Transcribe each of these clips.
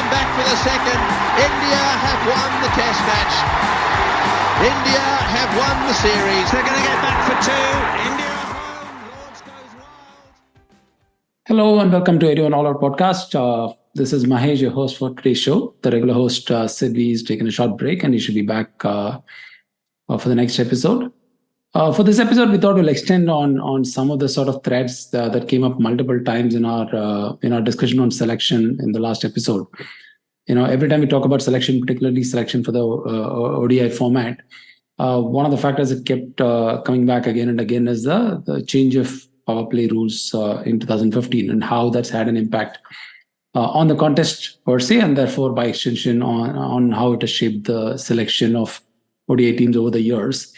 come back for the second. India have won the test match. India have won the series. They're going to get back for two. India at home. Lords goes wild. Hello and welcome to 81 All Out podcast. This is Mahesh, your host for today's show. The regular host, Sidney, is taking a short break and he should be back for the next episode. For this episode, we thought we'll extend on some of the sort of threads that came up multiple times in our discussion on selection in the last episode. You know, every time we talk about selection, particularly selection for the ODI format, one of the factors that kept coming back again and again is the change of power play rules in 2015 and how that's had an impact on the contest per se, and therefore by extension on how it has shaped the selection of ODI teams over the years.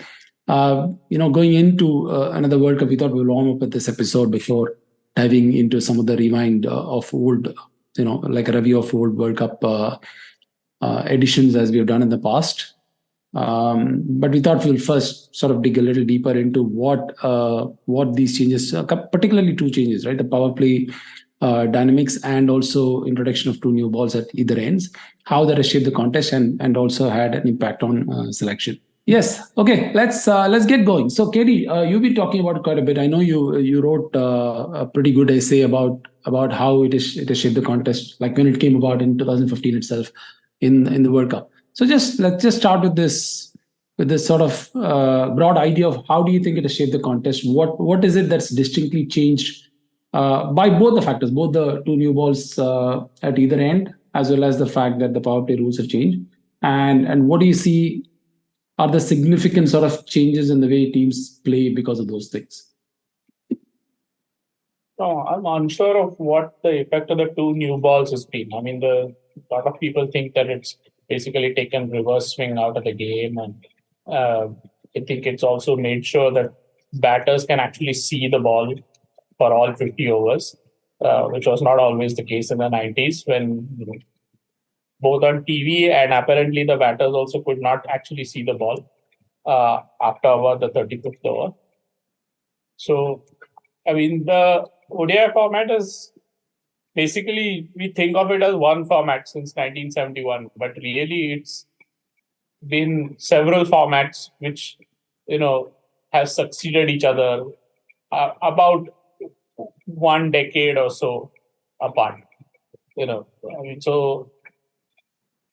Going into another World Cup, we thought we'll warm up with this episode before diving into some of the rewind of old, like a review of old World Cup editions as we have done in the past. But we thought we'll first sort of dig a little deeper into what these changes, particularly two changes, right? The power play dynamics and also introduction of two new balls at either ends, how that has shaped the contest and also had an impact on selection. Yes. Okay. Let's get going. So, Katie, you've been talking about it quite a bit. I know you wrote a pretty good essay about how it has shaped the contest, like when it came about in 2015 itself in the World Cup. So, let's just start with this sort of broad idea of how do you think it has shaped the contest? What is it that's distinctly changed by both the factors, both the two new balls at either end, as well as the fact that the power play rules have changed, and what do you see are the significant sort of changes in the way teams play because of those things? No, I'm unsure of what the effect of the two new balls has been. I mean, a lot of people think that it's basically taken reverse swing out of the game, and I think it's also made sure that batters can actually see the ball for all 50 overs, which was not always the case in the 90s when both on TV and apparently the batters also could not actually see the ball after about the 35th over. So, I mean, the ODI format is basically, we think of it as one format since 1971, but really it's been several formats which, have succeeded each other about 1 decade or so apart. So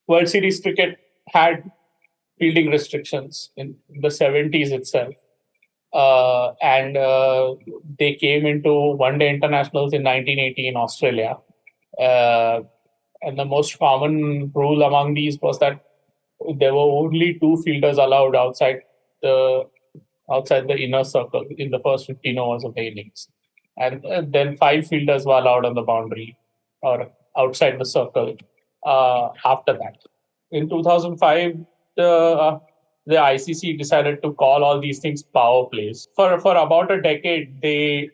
World Series cricket had fielding restrictions in the 70s itself. And they came into one-day internationals in 1980 in Australia. And the most common rule among these was that there were only two fielders allowed outside the inner circle in the first 15 overs of the innings. And then 5 fielders were allowed on the boundary or outside the circle after that. In 2005, the ICC decided to call all these things power plays. For about a decade, they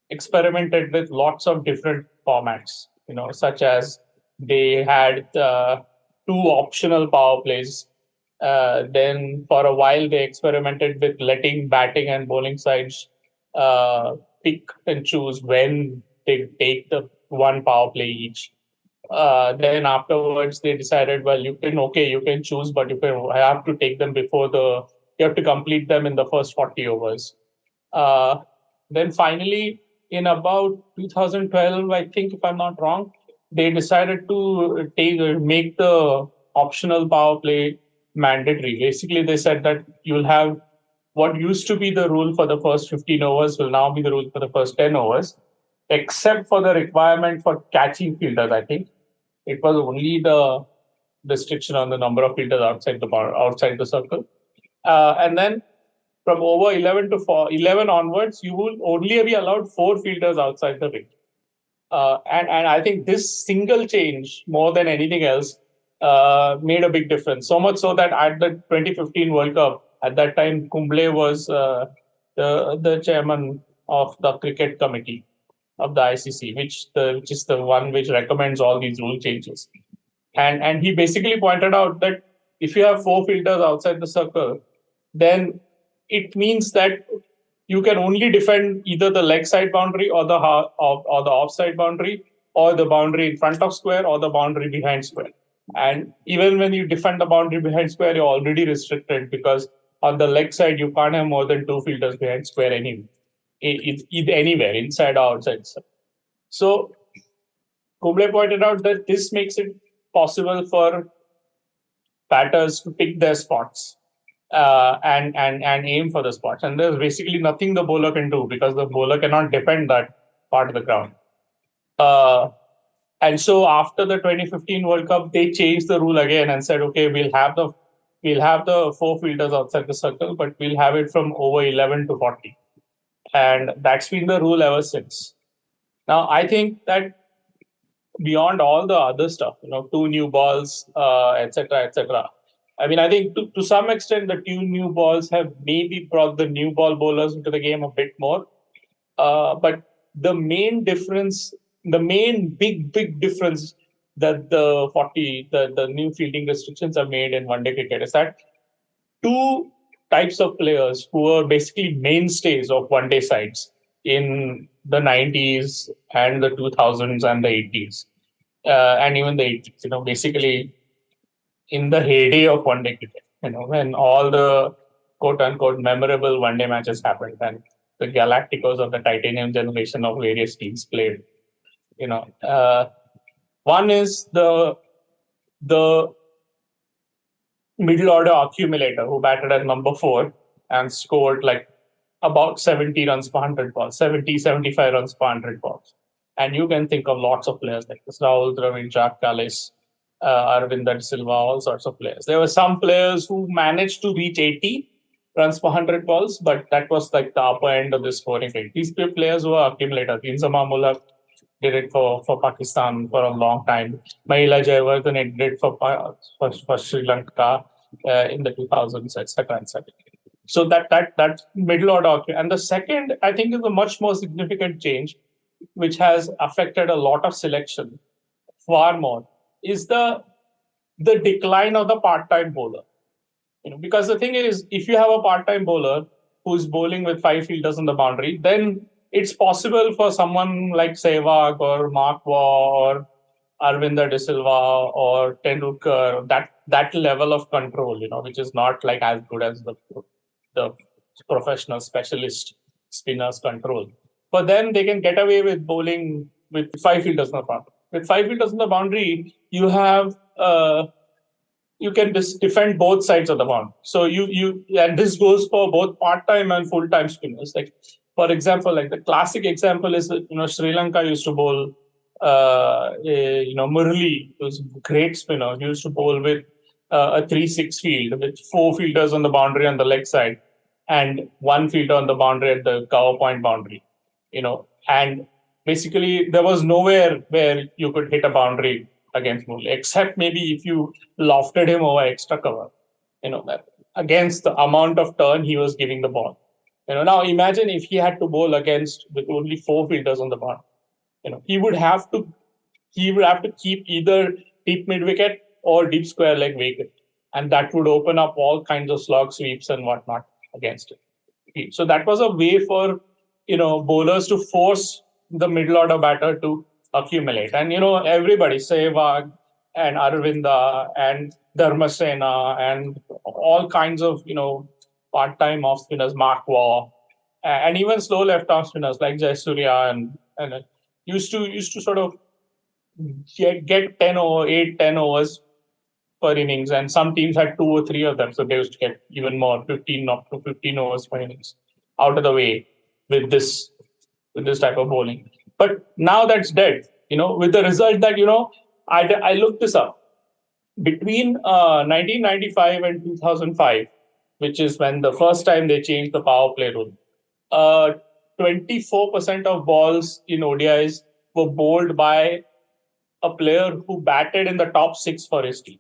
experimented with lots of different formats, such as they had 2 optional power plays. Then for a while, they experimented with letting batting and bowling sides pick and choose when they take the one power play each. Then afterwards, they decided, well, you can choose, but I have to take them you have to complete them in the first 40 overs. Then finally, in about 2012, I think, if I'm not wrong, they decided to make the optional power play mandatory. Basically, they said that you'll have what used to be the rule for the first 15 overs will now be the rule for the first 10 overs, except for the requirement for catching fielders, I think. It was only the restriction on the number of fielders outside the circle. And then from over 11 to 11 onwards, you will only be allowed 4 fielders outside the ring. And I think this single change, more than anything else, made a big difference. So much so that at the 2015 World Cup, at that time, Kumble was the chairman of the cricket committee of the ICC, which is the one which recommends all these rule changes. And he basically pointed out that if you have 4 fielders outside the circle, then it means that you can only defend either the leg side boundary or the offside boundary or the boundary in front of square, or the boundary behind square. And even when you defend the boundary behind square, you're already restricted because on the leg side, you can't have more than 2 fielders behind square anywhere, anywhere, inside or outside. So Kumble pointed out that this makes it possible for batters to pick their spots and aim for the spots. And there's basically nothing the bowler can do because the bowler cannot defend that part of the ground. And so after the 2015 World Cup, they changed the rule again and said, okay, we'll have the 4 fielders outside the circle, but we'll have it from over 11 to 40. And that's been the rule ever since. Now, I think that beyond all the other stuff, 2 new balls, etc. I mean, I think to some extent, the 2 new balls have maybe brought the new ball bowlers into the game a bit more. But the main difference, the main big difference that the new fielding restrictions have made in one-day cricket is that 2 types of players who were basically mainstays of one-day sides in the 90s and the 2000s and the 80s and even the 80s, basically in the heyday of one-day cricket, when all the quote-unquote memorable one-day matches happened and the Galacticos of the Titanium generation of various teams played. One is the middle order accumulator who batted at number 4 and scored like about 70 runs per 100 balls, 75 runs per 100 balls. And you can think of lots of players like this, Rahul Dravid, Jack Callis, Arvinder Silva, all sorts of players. There were some players who managed to reach 80 runs per 100 balls, but that was like the upper end of the scoring rate. These players were accumulators. Inzamam Mullah did it for Pakistan for a long time. Mahela Jayawardene did it for Sri Lanka in the 2000s, etc. So that middle order. And the second, I think, is a much more significant change, which has affected a lot of selection far more, is the decline of the part-time bowler. Because the thing is, if you have a part-time bowler who's bowling with 5 fielders on the boundary, then it's possible for someone like Sehwag or Mark Waugh or Arvinder De Silva or Tendulkar, that level of control, which is not like as good as the professional specialist spinners control. But then they can get away with bowling with 5 fielders on the boundary. With 5 fielders on the boundary, you have you can defend both sides of the boundary. So and this goes for both part-time and full-time spinners. Like, for example, like the classic example is Sri Lanka used to bowl Murali, who's a great spinner. He used to bowl with a 3-6 field with 4 fielders on the boundary on the leg side and 1 fielder on the boundary at the cover point boundary. And basically there was nowhere where you could hit a boundary against Murali, except maybe if you lofted him over extra cover, against the amount of turn he was giving the ball. Now imagine if he had to bowl against with only 4 fielders on the boundary. He would have to keep either deep mid wicket or deep square leg vacant, and that would open up all kinds of slog sweeps and whatnot against it. So that was a way for bowlers to force the middle order batter to accumulate. And everybody, Sehwag and Arvinda and Dharmasena and all kinds of part-time off spinners, Mark Waugh, and even slow left-arm spinners like Jayasurya and used to sort of get 10 overs per innings, and some teams had 2 or 3 of them, so they used to get even more, 15 overs per innings out of the way with this type of bowling. But now that's dead, with the result that, I looked this up. Between 1995 and 2005, which is when the first time they changed the power play rule, 24% of balls in ODIs were bowled by a player who batted in the top 6 for his team.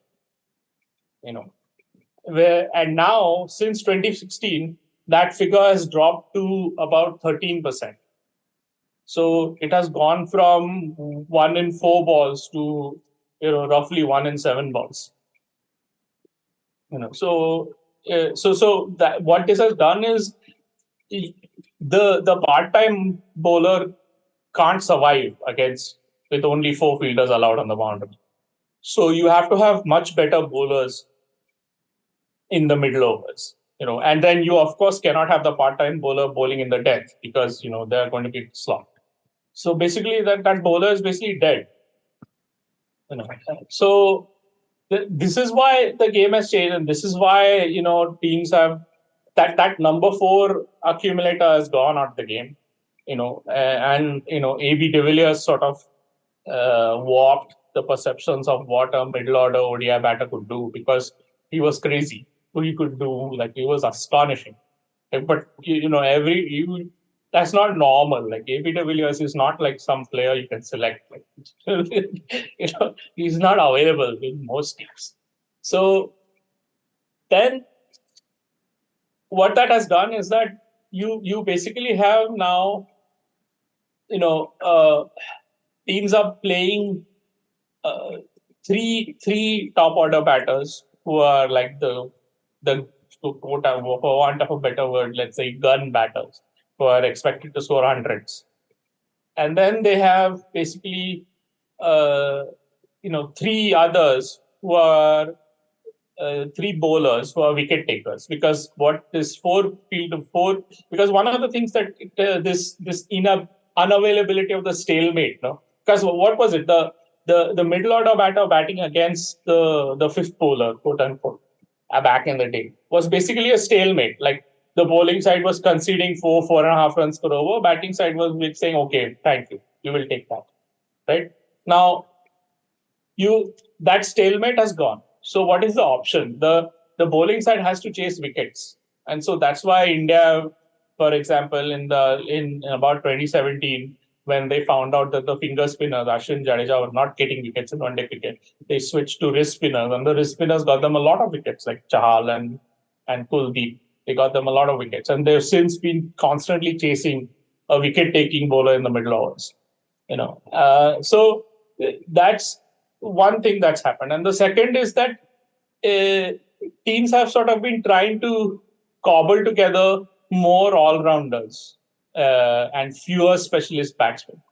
And now, since 2016, that figure has dropped to about 13%. So it has gone from 1 in 4 balls to roughly 1 in 7 balls. So that what this has done is the part-time bowler can't survive against with only 4 fielders allowed on the boundary. So you have to have much better bowlers in the middle overs, and then you of course cannot have the part-time bowler bowling in the death because they are going to be slopped. So basically that bowler is basically dead. So this is why the game has changed, and this is why teams have that number 4 accumulator has gone out of the game. And AB de Villiers sort of warped the perceptions of what a middle order ODI batter could do, because he was crazy. What he could do, he was astonishing. But that's not normal. Like AB de Villiers is not like some player you can select. He's not available in most teams. So then, what that has done is that you basically have now, teams are playing three top order batters who are like the quote, for want of a better word, let's say gun batters, who are expected to score hundreds. And then they have basically, 3 others who are 3 bowlers who are wicket takers. Because what this 4 because one of the things that this unavailability of the stalemate, because what was it? The middle order batter batting against the 5th bowler, quote unquote, back in the day, was basically a stalemate. Like the bowling side was conceding 4.5 runs per over. Batting side was saying, okay, thank you, you will take that. Right? Now, that stalemate has gone. So what is the option? The bowling side has to chase wickets. And so that's why India, for example, in about 2017, when they found out that the finger spinners, Ashwin, Jadeja, were not getting wickets in one-day cricket, they switched to wrist spinners, and the wrist spinners got them a lot of wickets, like Chahal and Kuldeep. They got them a lot of wickets, and they've since been constantly chasing a wicket-taking bowler in the middle overs. So that's one thing that's happened, and the second is that teams have sort of been trying to cobble together more all-rounders and fewer specialist batsmen.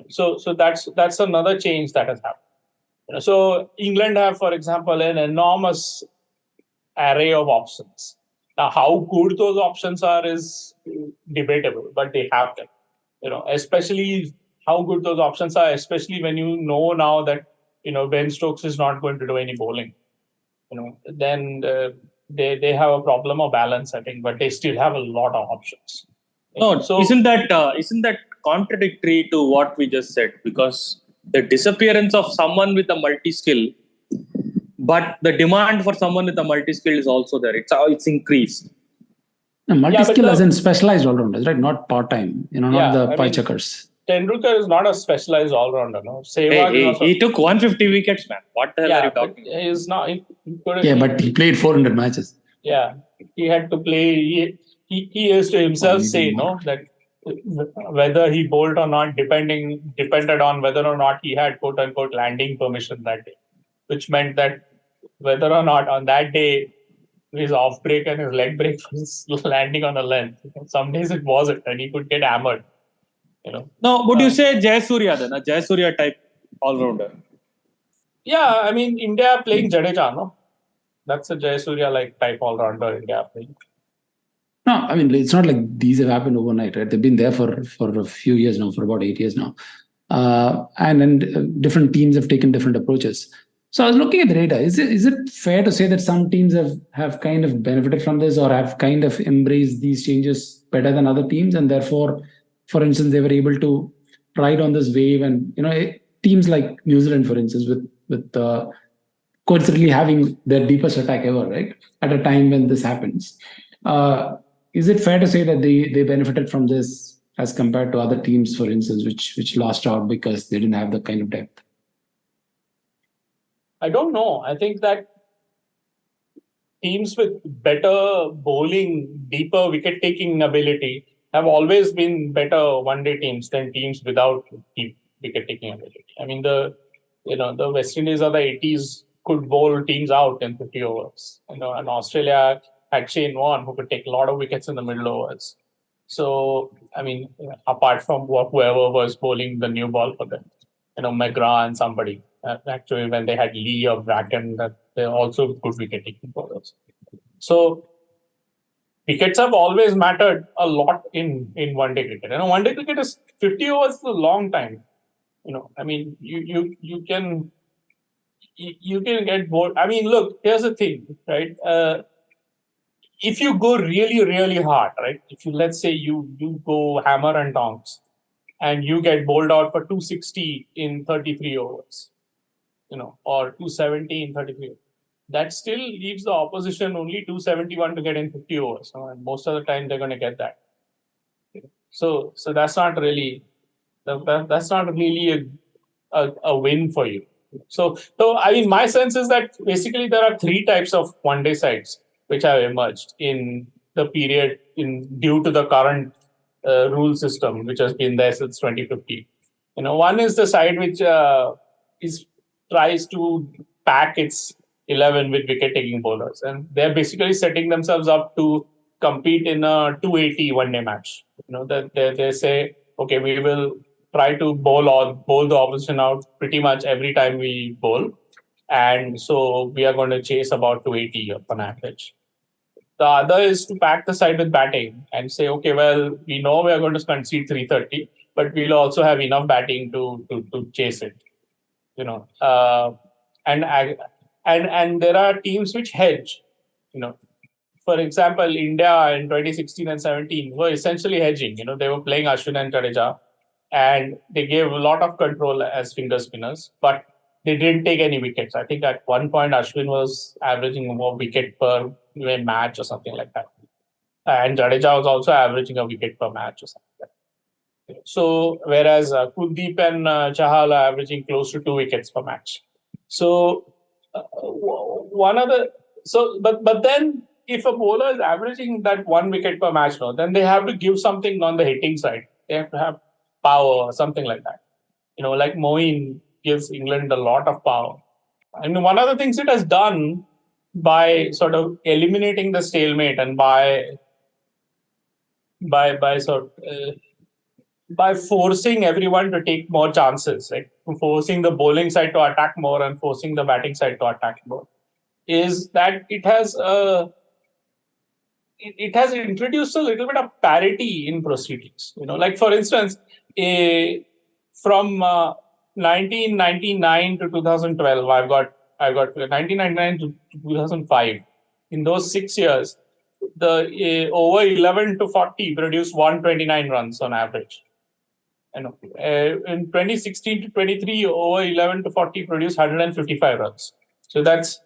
So that's another change that has happened. So England have, for example, an enormous array of options. Now, how good those options are is debatable, but they have them. Especially how good those options are, especially when you know now that Ben Stokes is not going to do any bowling. Then they have a problem of balance, I think, but they still have a lot of options. No, so isn't that contradictory to what we just said? Because the disappearance of someone with a multi-skill, but the demand for someone with a multi-skill is also there. It's increased. No, multi-skill as in specialized all-rounders, right? Not part-time. Not the pie checkers. Tendulkar is not a specialized all-rounder. No, Sehwag he took 150 wickets, man. What the hell are you talking about? He's not. But he played 400 matches. Yeah, he had to play. He used to himself say, that whether he bowled or not depended on whether or not he had quote unquote landing permission that day, which meant that whether or not on that day his off break and his leg break was landing on a length. Some days it wasn't, and he could get hammered. No, would you say Jayasurya then, a Jayasurya type all-rounder? Yeah, I mean, India playing Jadeja, no? That's a Jayasurya-like type all-rounder India playing. No, I mean, it's not like these have happened overnight, right? They've been there for a few years now, for about 8 years now. And then different teams have taken different approaches. So I was looking at the data. Is it fair to say that some teams have kind of benefited from this or have kind of embraced these changes better than other teams, and therefore, for instance, they were able to ride on this wave? And teams like New Zealand, for instance, with coincidentally having their deepest attack ever, right, at a time when this happens. Is it fair to say that they benefited from this as compared to other teams, for instance, which lost out because they didn't have the kind of depth? I don't know. I think that teams with better bowling, deeper wicket-taking ability have always been better one-day teams than teams without deep wicket-taking ability. I mean, the West Indies of the 80s could bowl teams out in 50 overs. And Australia had Shane Warne, who could take a lot of wickets in the middle overs. So, I mean, apart from whoever was bowling the new ball for them. McGrath and somebody. Actually, when they had Lee or Bracken, that they're also good wicket-taking bowlers. So wickets have always mattered a lot in one-day cricket. One-day cricket is 50 overs is a long time. I mean, you can get bored. I mean, look, here's the thing, right? If you go really, really hard, right? If you, let's say you go hammer and tongs and you get bowled out for 260 in 33 overs, or 270 in 33, that still leaves the opposition only 271 to get in 50 overs. And most of the time they're going to get that. So that's not really a win for you. So I mean, my sense is that basically there are three types of one-day sides which have emerged in the period due to the current rule system, which has been there since 2015. One is the side which tries to pack its 11 with wicket-taking bowlers, and they're basically setting themselves up to compete in a 280 one-day match. They say, okay, we will try to bowl the opposition out pretty much every time we bowl, and so we are going to chase about 280 on average. The other is to pack the side with batting and say, okay, well, we know we are going to concede 330, but we'll also have enough batting to chase it. And there are teams which hedge. For example, India in 2016 and 17 were essentially hedging. They were playing Ashwin and Jadeja, and they gave a lot of control as finger spinners, but they didn't take any wickets. I think at one point Ashwin was averaging more wicket per match or something like that, and Jadeja was also averaging a wicket per match or something like that. So whereas Kuldeep and Chahal are averaging close to 2 wickets per match. So but then if a bowler is averaging that 1 wicket per match, then they have to give something on the hitting side. They have to have power or something like that. Like Moeen gives England a lot of power. And one of the things it has done by sort of eliminating the stalemate and by forcing everyone to take more chances, right? Forcing the bowling side to attack more and forcing the batting side to attack more, is that it has introduced a little bit of parity in proceedings. Like for instance, from 1999 to 2012, I've got 1999 to 2005. In those 6 years, the over 11 to 40 produced 129 runs on average. In 2016 to 23, over 11 to 40 produced 155 runs. So that's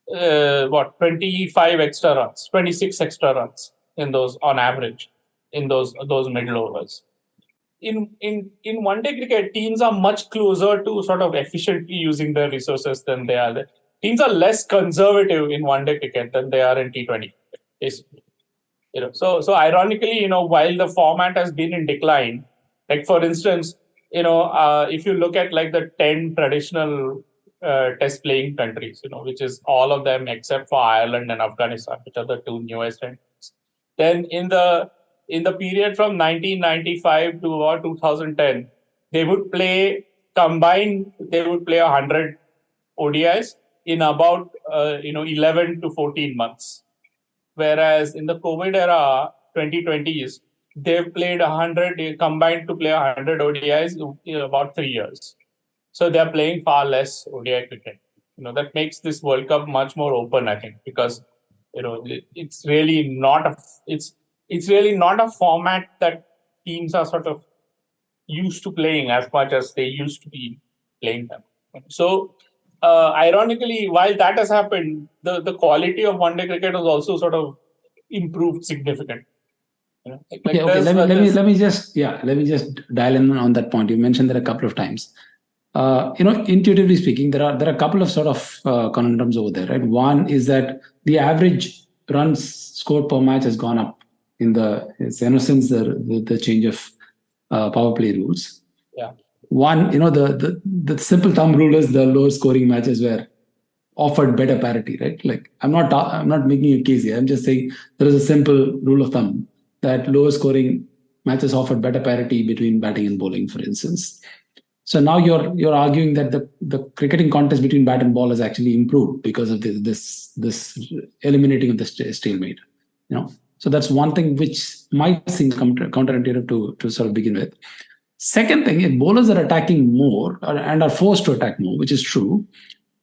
25 extra runs, 26 extra runs in those on average in those middle overs. In one-day cricket, teams are much closer to sort of efficiently using their resources than they are. Teams are less conservative in one-day cricket than they are in T20, basically. So ironically, while the format has been in decline, like for instance, if you look at like the 10 traditional test playing countries, which is all of them except for Ireland and Afghanistan, which are the 2 newest countries, then in the period from 1995 to about 2010, they would play 100 ODIs in about 11 to 14 months. Whereas in the COVID era, 2020s, they've played 100, combined to play 100 ODIs in about 3 years. So they're playing far less ODI cricket. That makes this World Cup much more open, I think, because it's really not a format that teams are sort of used to playing as much as they used to be playing them. So ironically, while that has happened, the quality of one-day cricket has also sort of improved significantly. Okay. Let me just dial in on that point. You mentioned that a couple of times. Intuitively speaking, there are a couple of sort of conundrums over there, right? One is that the average runs scored per match has gone up since the change of power play rules. Yeah. One, the simple thumb rule is the lower scoring matches were offered better parity, right? Like I'm not making a case here. I'm just saying there is a simple rule of thumb that lower scoring matches offered better parity between batting and bowling, for instance. So now you're arguing that the cricketing contest between bat and ball has actually improved because of this eliminating of the stalemate. So that's one thing which might seem counterintuitive to sort of begin with. Second thing, if bowlers are attacking more and are forced to attack more, which is true,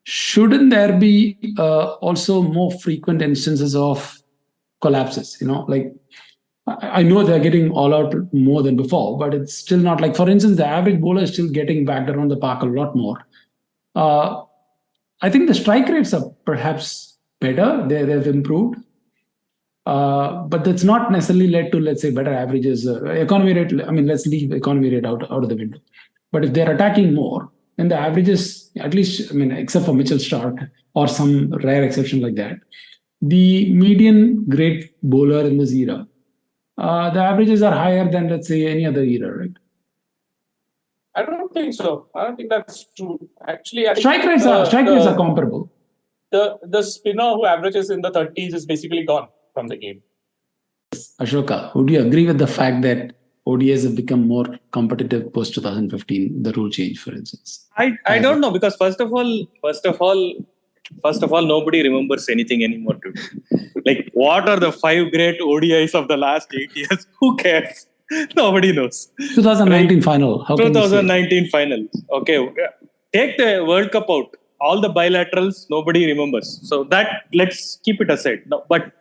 shouldn't there be also more frequent instances of collapses? Like I know they're getting all out more than before, but it's still not like, for instance, the average bowler is still getting backed around the park a lot more. I think the strike rates are perhaps better. They've improved. But that's not necessarily led to, let's say, better averages. Economy rate, let's leave economy rate out of the window. But if they're attacking more, then the averages, at least, except for Mitchell Stark or some rare exception like that, the median great bowler in this era, the averages are higher than, let's say, any other era, right? I don't think so. I don't think that's true. Actually, strike rates are comparable. The spinner who averages in the 30s is basically gone from the game. Ashoka, would you agree with the fact that ODIs have become more competitive post 2015, the rule change, for instance? I don't know, because first of all, nobody remembers anything anymore today. Like, what are the 5 great ODIs of the last 8 years? Who cares? Nobody knows. 2019 final. 2019 final. Okay, take the World Cup out. All the bilaterals, nobody remembers. So that, let's keep it aside. No, but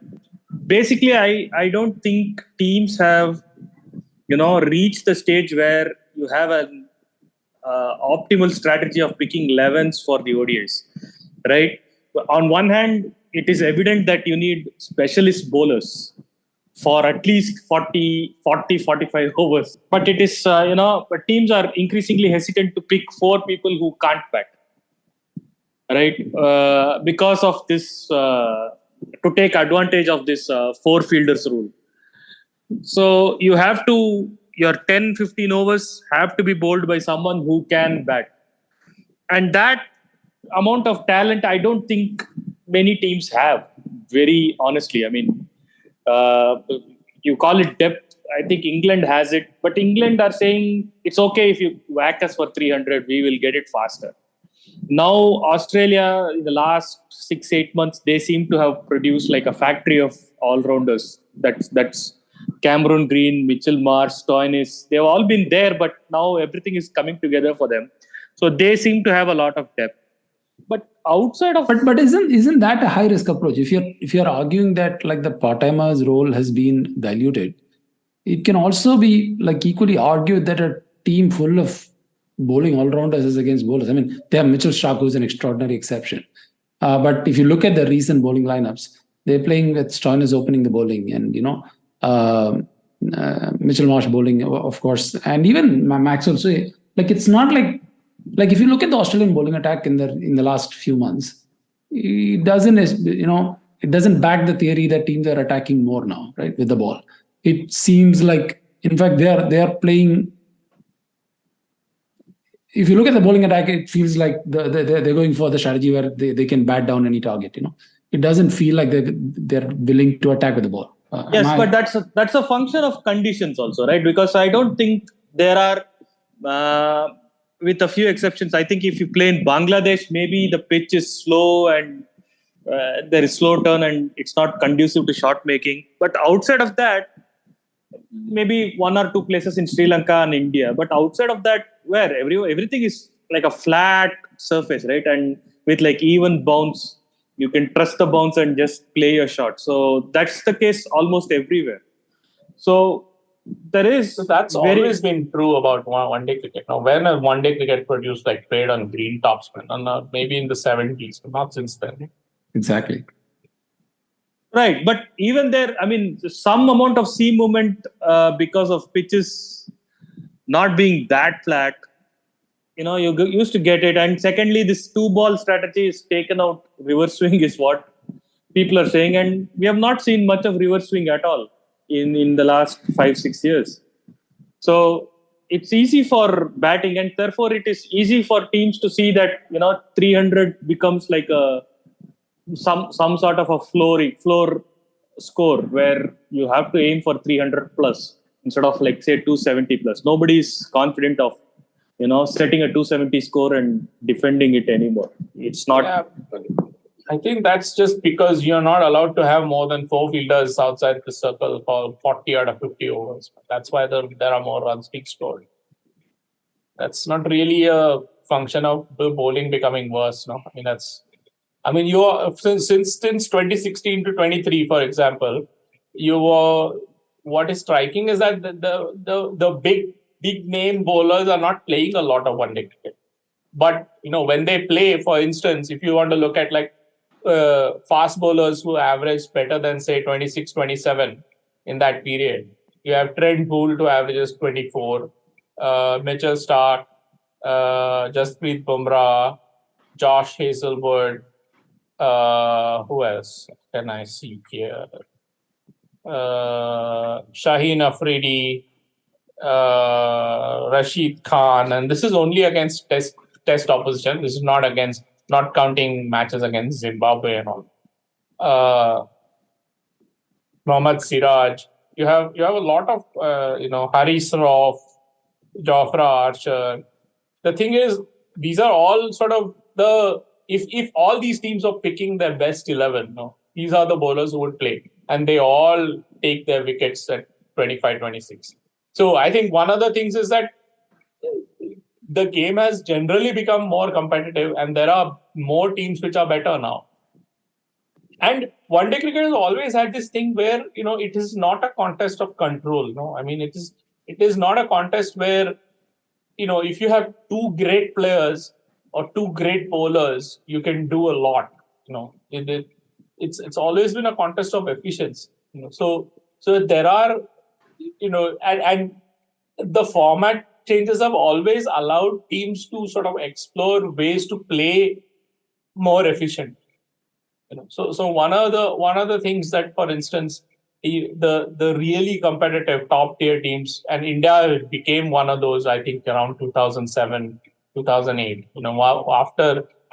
basically, I don't think teams have, reached the stage where you have an optimal strategy of picking 11s for the ODIs, right? On one hand, it is evident that you need specialist bowlers for at least 40, 45 overs. But it is, but teams are increasingly hesitant to pick 4 people who can't bat, right? Because of this, to take advantage of this 4 fielders rule. So you have to, your 10, 15 overs have to be bowled by someone who can bat. And that amount of talent, I don't think many teams have, very honestly. You call it depth. I think England has it. But England are saying, it's okay if you whack us for 300, we will get it faster. Now, Australia, in the last 6-8 months, they seem to have produced like a factory of all-rounders. That's Cameron Green, Mitchell Marsh, Stoinis. They've all been there, but now everything is coming together for them. So they seem to have a lot of depth. But outside of... But isn't that a high-risk approach? If you're arguing that like the part-timers' role has been diluted, it can also be like equally argued that a team full of bowling all-rounders is against bowlers. They have Mitchell Stark, who's an extraordinary exception. But if you look at the recent bowling lineups, they're playing with Stoinis opening the bowling and, Mitchell Marsh bowling, of course, and even Maxwell. So, it's not like if you look at the Australian bowling attack in the last few months, it doesn't back the theory that teams are attacking more now, right, with the ball. It seems like, in fact, they are playing. If you look at the bowling attack, it feels like they're going for the strategy where they can bat down any target. It doesn't feel like they're willing to attack with the ball. Yes, but that's a function of conditions also, right? Because I don't think there are, with a few exceptions, I think if you play in Bangladesh, maybe the pitch is slow and there is slow turn and it's not conducive to shot making. But outside of that, maybe 1 or 2 places in Sri Lanka and India. But outside of that, where everything is like a flat surface, right? And with like even bounce, you can trust the bounce and just play your shot. So that's the case almost everywhere. So there is... So that's always been true about one-day cricket. Now, when a one-day cricket produced like played on green topspin, maybe in the 70s, but not since then. Exactly. Right. But even there, some amount of sea movement because of pitches not being that flat, you used to get it. And secondly, this 2-ball strategy is taken out. Reverse swing is what people are saying. And we have not seen much of reverse swing at all in the last 5-6 years. So it's easy for batting, and therefore it is easy for teams to see that, 300 becomes like some sort of a floor score where you have to aim for 300 plus instead of like say 270 plus. Nobody is confident of setting a 270 score and defending it anymore. It's not. Yeah, I think that's just because you're not allowed to have more than 4 fielders outside the circle for 40 out of 50 overs. That's why there are more runs being scored. That's not really a function of the bowling becoming worse. No, you are since 2016 to 23, for example, what is striking is that the big name bowlers are not playing a lot of one day cricket. But when they play, for instance, if you want to look at fast bowlers who average better than say 26, 27 in that period, you have Trent Boult who averages 24, Mitchell Starc, Jasprit Bumrah, Josh Hazelwood. Who else can I see here? Shaheen Afridi, Rashid Khan, and this is only against test opposition. This is not counting matches against Zimbabwe and all. Mohammad Siraj. You have a lot of Haris Rauf, Jofra Archer. The thing is, these are all sort of if all these teams are picking their best 11, these are the bowlers who would play, and they all take their wickets at 25, 26. So I think one of the things is that the game has generally become more competitive, and there are more teams which are better now. And one-day cricket has always had this thing where it is not a contest of control. It is not a contest where if you have 2 great players or 2 great bowlers, you can do a lot. It's always been a contest of efficiency. So there are and the format changes have always allowed teams to sort of explore ways to play more efficient. So one of the things that, for instance, the really competitive top tier teams, and India became one of those, I think, around 2007, 2008.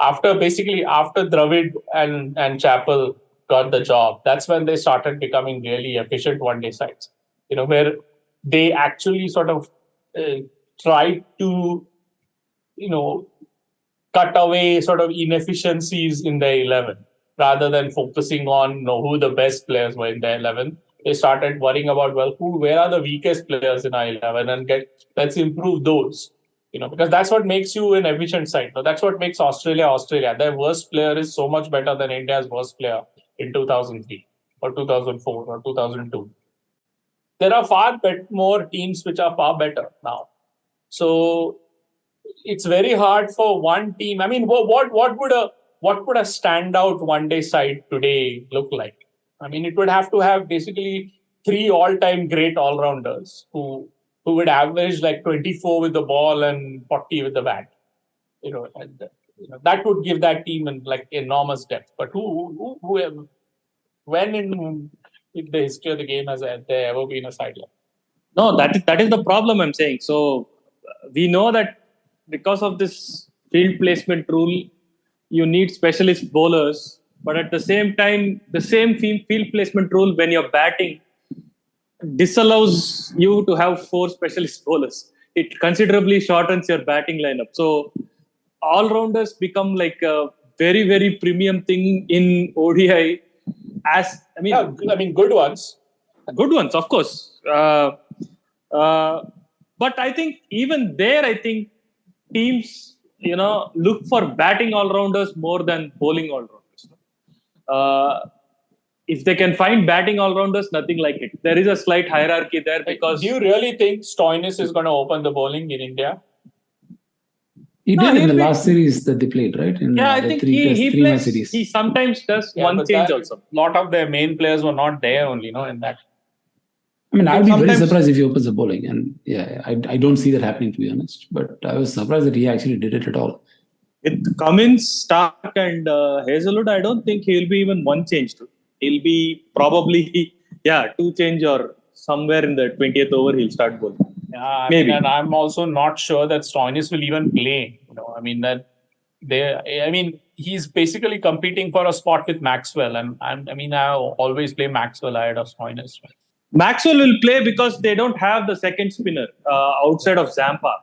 After Dravid and Chappell got the job, that's when they started becoming really efficient one-day sides. Where they actually sort of tried to, cut away sort of inefficiencies in their 11. Rather than focusing on who the best players were in their 11, they started worrying about, where are the weakest players in our 11, and let's improve those. Because that's what makes you an efficient side. That's what makes Australia. Their worst player is so much better than India's worst player in 2003 or 2004 or 2002. There are far more teams which are far better now. So it's very hard for one team. What would a standout one-day side today look like? It would have to have basically 3 all-time great all-rounders who would average 24 with the ball and 40 with the bat. That would give that team enormous depth. But when in the history of the game has there ever been a side like? No, that is the problem I'm saying. So we know that because of this field placement rule, you need specialist bowlers, but at the same time, the same field placement rule when you're batting disallows you to have 4 specialist bowlers. It considerably shortens your batting lineup. So all-rounders become a very, very premium thing in ODI. Good ones. Good ones, of course. But I think even there, teams look for batting all-rounders more than bowling all-rounders. If they can find batting all-rounders, nothing like it. There is a slight hierarchy there because... Do you really think Stoinis is going to open the bowling in India? He did in the last series that they played, right? I think he plays. Series. He sometimes does one change also. A lot of their main players were not there only, in that. I'd be very surprised if he opens the bowling. And I don't see that happening, to be honest. But I was surprised that he actually did it at all. With Cummins, Starc and Hazelwood, I don't think he'll be even one change. He'll be probably, 2 change or somewhere in the 20th over, he'll start bowling. Yeah, maybe. And I'm also not sure that Stoinis will even play. He's basically competing for a spot with Maxwell. And I always play Maxwell ahead of Stoinis. Maxwell will play because they don't have the second spinner outside of Zampa.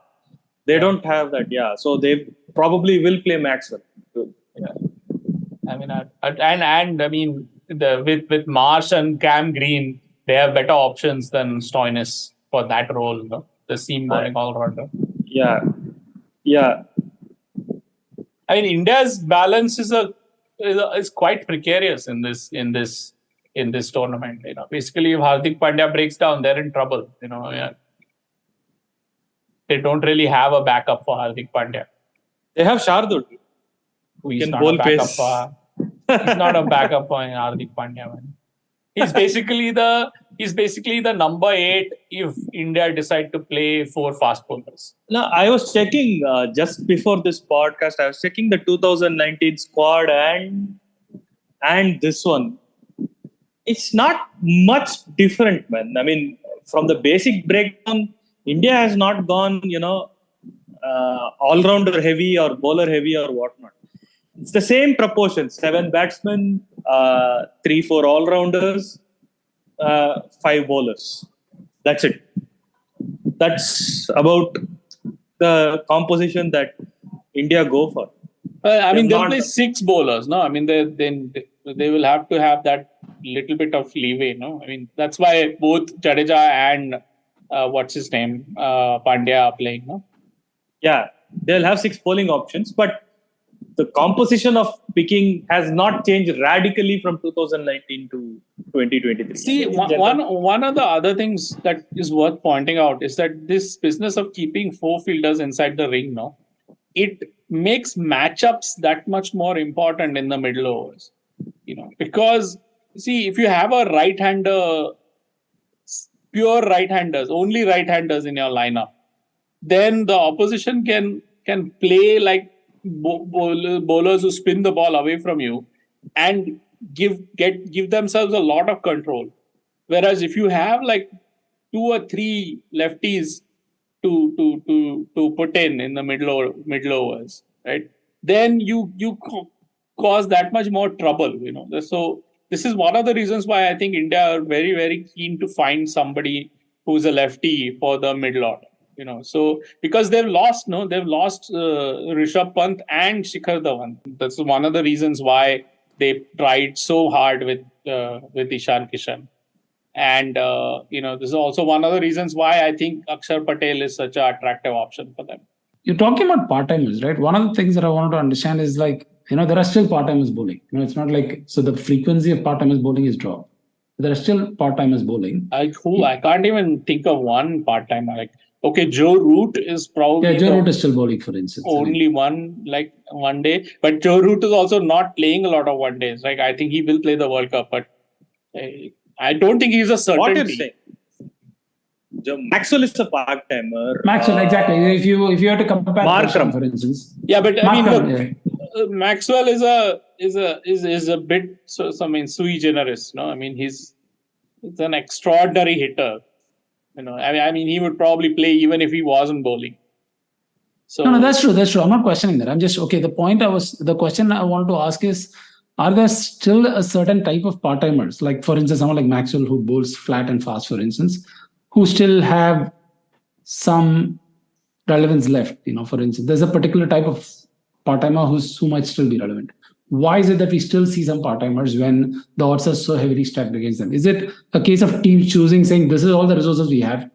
They don't have that. Yeah. So they probably will play Maxwell. Yeah. I mean, I mean, with Marsh and Cam Green, they have better options than Stoinis for that role. No? The seam bowling all-rounder. Yeah. Yeah. I mean, India's balance is quite precarious in this tournament. You know, basically, if Hardik Pandya breaks down, they're in trouble. You know, yeah. They don't really have a backup for Hardik Pandya. They have Shardul, who can bowl pace. He's not a backup for Hardik Pandya. Man. He's basically the number 8 if India decide to play 4 fast bowlers. No, I was checking just before this podcast. I was checking the 2019 squad and this one. It's not much different, man. I mean, from the basic breakdown, India has not gone, all-rounder heavy or bowler heavy or whatnot. It's the same proportion: 7 batsmen, 3-4 all-rounders, 5 bowlers. That's it. That's about the composition that India go for. I mean, they'll play 6 bowlers. No, I mean, they will have to have that little bit of leeway. No, I mean that's why both Jadeja and what's his name, Pandya are playing. No, yeah, they'll have 6 bowling options, but the composition of picking has not changed radically from 2019 to 2023. See, one of the other things that is worth pointing out is that this business of keeping 4 fielders inside the ring, no, it makes matchups that much more important in the middle overs. You know, because see, if you have a right-hander, pure right-handers, only right-handers in your lineup, then the opposition can play like bowlers who spin the ball away from you and give themselves a lot of control. Whereas if you have like 2 or 3 lefties to put in the middle overs, right? Then you cause that much more trouble, you know. So this is one of the reasons why I think India are very, very keen to find somebody who's a lefty for the middle order. You know, so because they've lost Rishabh Pant and Shikhar Dhawan. That's one of the reasons why they tried so hard with Ishan Kishan. And, this is also one of the reasons why I think Akshar Patel is such an attractive option for them. You're talking about part-timers, right? One of the things that I wanted to understand is there are still part-timers bowling. It's not like, so the frequency of part-timers bowling is dropped. There are still part-timers bowling. I can't even think of one part-timer. Like, okay, Joe Root is probably... Yeah, Joe Root is still bowling, for instance. Only one day. But Joe Root is also not playing a lot of one days. Like, I think he will play the World Cup, but I don't think he's a certainty. What you're saying? Maxwell is a part-timer. Maxwell, exactly. If you have to compare Markram, for instance. Yeah, but Maxwell is a bit sui generis. No, I mean he's an extraordinary hitter. You know, I mean he would probably play even if he wasn't bowling. So no, that's true. I'm not questioning that. I'm just the question I wanted to ask is, are there still a certain type of part-timers, like for instance, someone like Maxwell who bowls flat and fast, for instance, who still have some relevance left? You know, for instance, there's a particular type of part-timer who might still be relevant. Why is it that we still see some part-timers when the odds are so heavily stacked against them? Is it a case of teams choosing, saying, this is all the resources we have,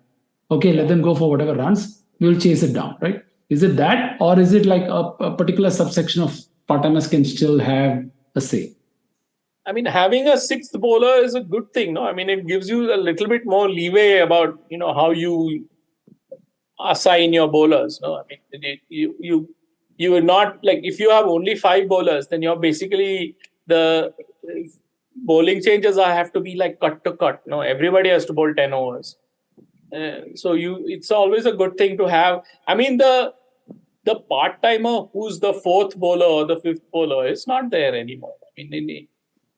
okay, let them go for whatever runs, we'll chase it down, right? Is it that, or is it like a particular subsection of part-timers can still have a say? I mean, having a sixth bowler is a good thing, no? I mean, it gives you a little bit more leeway about, how you assign your bowlers, no? I mean, you are not, like, if you have only 5 bowlers, then you're basically, the bowling changes have to be like cut to cut, no? Everybody has to bowl 10 overs. So it's always a good thing to have. I mean, the part-timer who's the 4th bowler or the 5th bowler is not there anymore.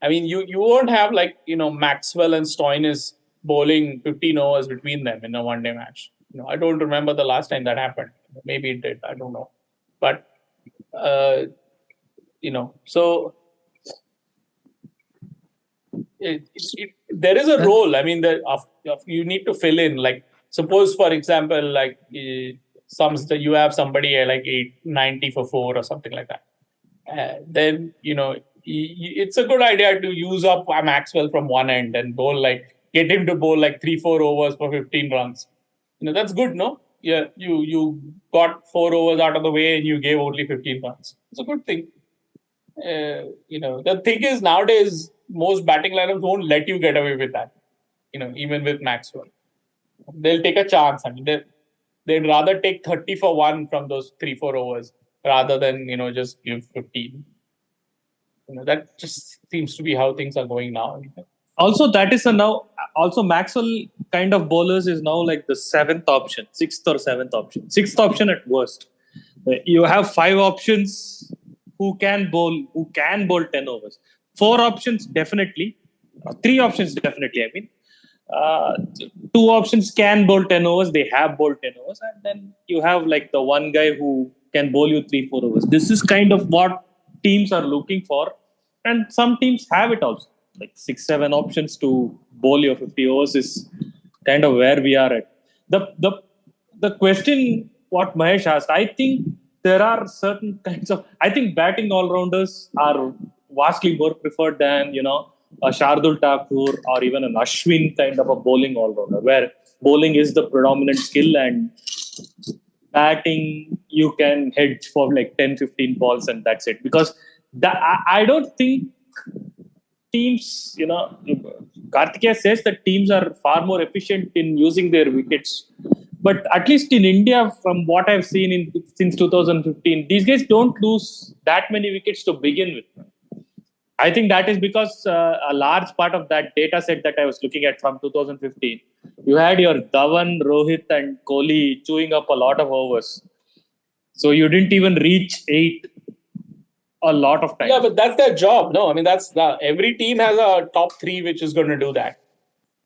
I mean, you won't have Maxwell and Stoinis bowling 15 overs between them in a one-day match. I don't remember the last time that happened. Maybe it did. I don't know. But, so there is a role. I mean, you need to fill in. Like, suppose, for example, like you have somebody like 890 for 4 or something like that. Then it's a good idea to use up Maxwell from one end and get him to bowl like 3-4 overs for 15 runs. That's good, no? Yeah, you got 4 overs out of the way and you gave only 15 runs. It's a good thing. The thing is nowadays most batting lineups won't let you get away with that. Even with Maxwell, they'll take a chance. I mean, they'd rather take 30 for 1 from those 3-4 overs rather than just give 15. That just seems to be how things are going now. Also, that is also Maxwell kind of bowlers is now like the 7th option, 6th or 7th option, 6th option at worst. You have 5 options who can bowl 10 overs. 4 options definitely, 3 options definitely. I mean, 2 options can bowl 10 overs. They have bowled 10 overs, and then you have like the one guy who can bowl you 3-4 overs. This is kind of what teams are looking for, and some teams have it also. Like 6-7 options to bowl your 50 overs is kind of where we are at. The question what Mahesh asked, I think there are certain kinds of. I think batting all-rounders are vastly more preferred than a Shardul Thakur or even an Ashwin kind of a bowling all-rounder, where bowling is the predominant skill and batting you can hedge for like 10-15 balls and that's it. Because I don't think teams, Kartikeya says that teams are far more efficient in using their wickets. But at least in India, from what I've seen since 2015, these guys don't lose that many wickets to begin with. I think that is because a large part of that data set that I was looking at from 2015, you had your Dhawan, Rohit and Kohli chewing up a lot of overs. So you didn't even reach 8 a lot of times. Yeah, but that's their job. No, I mean, every team has a top 3 which is going to do that.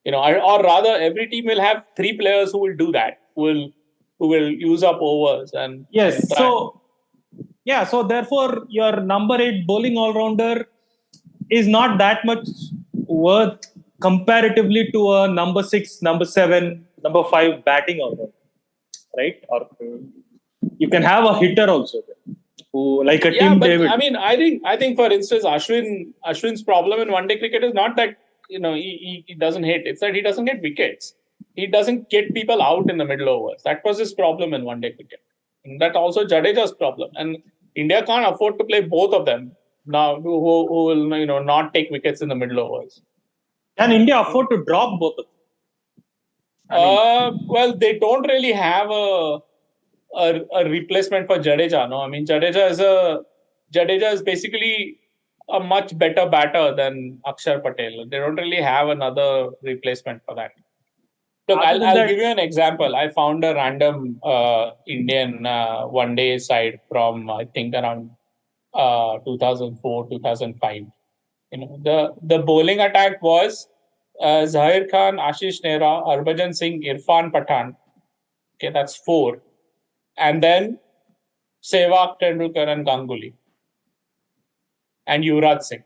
Or rather, every team will have 3 players who will do that, who will use up overs. And yes, so therefore, your number 8 bowling all-rounder is not that much worth comparatively to a number 6, number 7, number 5 batting all-rounder, right? Or you can have a hitter also, who like a Tim David. I mean, I think for instance, Ashwin's problem in one-day cricket is not that he doesn't hit; it's that he doesn't get wickets. He doesn't get people out in the middle overs. That was his problem in one-day cricket. And that also Jadeja's problem. And India can't afford to play both of them now, who will not take wickets in the middle overs. Can India afford to drop both of them? Well, they don't really have a replacement for Jadeja. No, I mean Jadeja is basically a much better batter than Akshar Patel. They don't really have another replacement for that. Look, I'll give you an example. I found a random Indian one-day side from I think around 2004, 2005. The bowling attack was Zahir Khan, Ashish Nehra, Harbhajan Singh, Irfan Pathan. Okay, that's 4. And then Sehwag, Tendulkar and Ganguly. And Yuvraj Singh.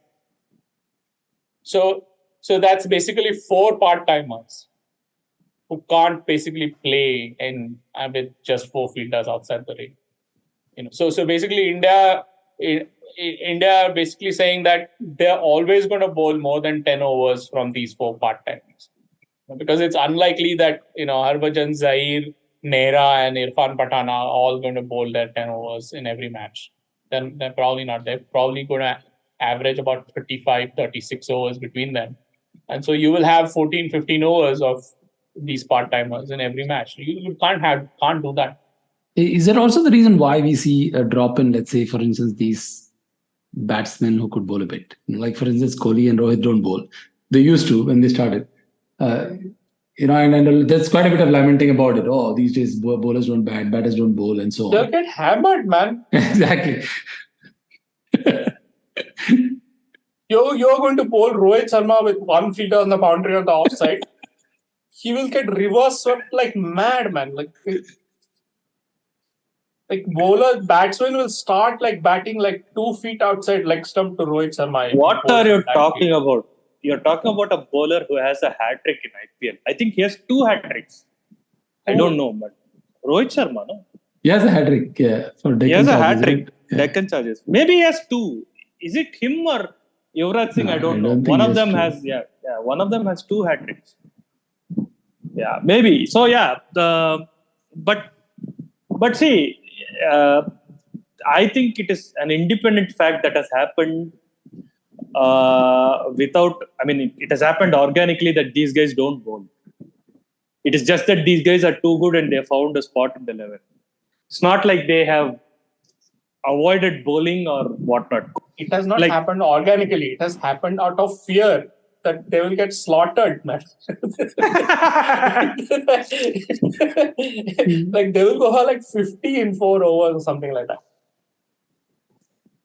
So that's basically 4 part-timers who can't basically play with just 4 fielders outside the ring. So basically India basically saying that they're always going to bowl more than 10 overs from these 4 part-timers. Because it's unlikely that, Harbhajan, Zahir, Nehra and Irfan Pathan are all going to bowl their 10 overs in every match. Then they're probably not. They're probably going to average about 35, 36 overs between them. And so you will have 14, 15 overs of these part-timers in every match. You can't do that. Is that also the reason why we see a drop in, let's say, for instance, these batsmen who could bowl a bit? Like, for instance, Kohli and Rohit don't bowl. They used to when they started. And there's quite a bit of lamenting about it. Oh, these days bowlers don't bat, batters don't bowl, and so on. They'll get hammered, man. Exactly. You're going to bowl Rohit Sharma with 1 fielder on the boundary on the offside. He will get reverse swept like mad, man. Like batsmen will start batting 2 feet outside leg stump to Rohit Sharma. What are you talking about? You're talking about a bowler who has a hat trick in IPL. I think he has 2 hat tricks. I don't know, but Rohit Sharma, no? He has a hat trick, for Deccan He has a Chargers, hat trick. right? Yeah. Deccan Chargers. Maybe he has two. Is it him or Yuvraj Singh? No, I don't I know. don't think One he of has them two. has, one of them has two hat tricks. Yeah, maybe. So but see, I think it is an independent fact that has happened it has happened organically that these guys don't bowl. It is just that these guys are too good and they found a spot in the 11. It's not like they have avoided bowling or whatnot. It has not happened organically. It has happened out of fear that they will get slaughtered, man. Like they will go for like 50 in 4 overs or something like that.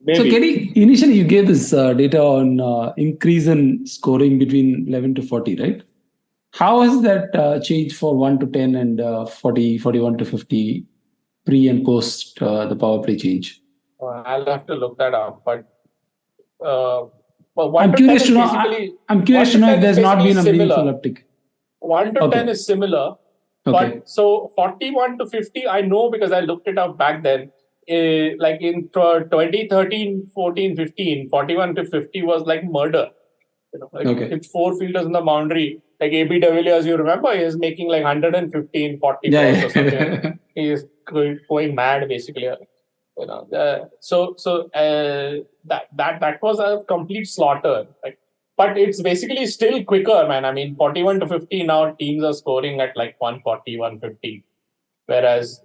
Maybe. So, Kenny, initially you gave this data on increase in scoring between 11 to 40, right? How has that changed for 1 to 10 and 40, 41 to 50 pre and post the power play change? I'll have to look that up, but I'm curious to know. I'm curious to know if there's not been a meaningful uptick. 1 to 10 is similar, but so 41 to 50, I know because I looked it up back then. Like in 2013, 14, 15, 41 to 50 was like murder. It's 4 fielders in the boundary. Like AB de Villiers, you remember, he is making like 115, 40 balls or something. He is going mad basically. That was a complete slaughter. But it's basically still quicker, man. I mean, 41 to 50 now teams are scoring at like 140, 150. Whereas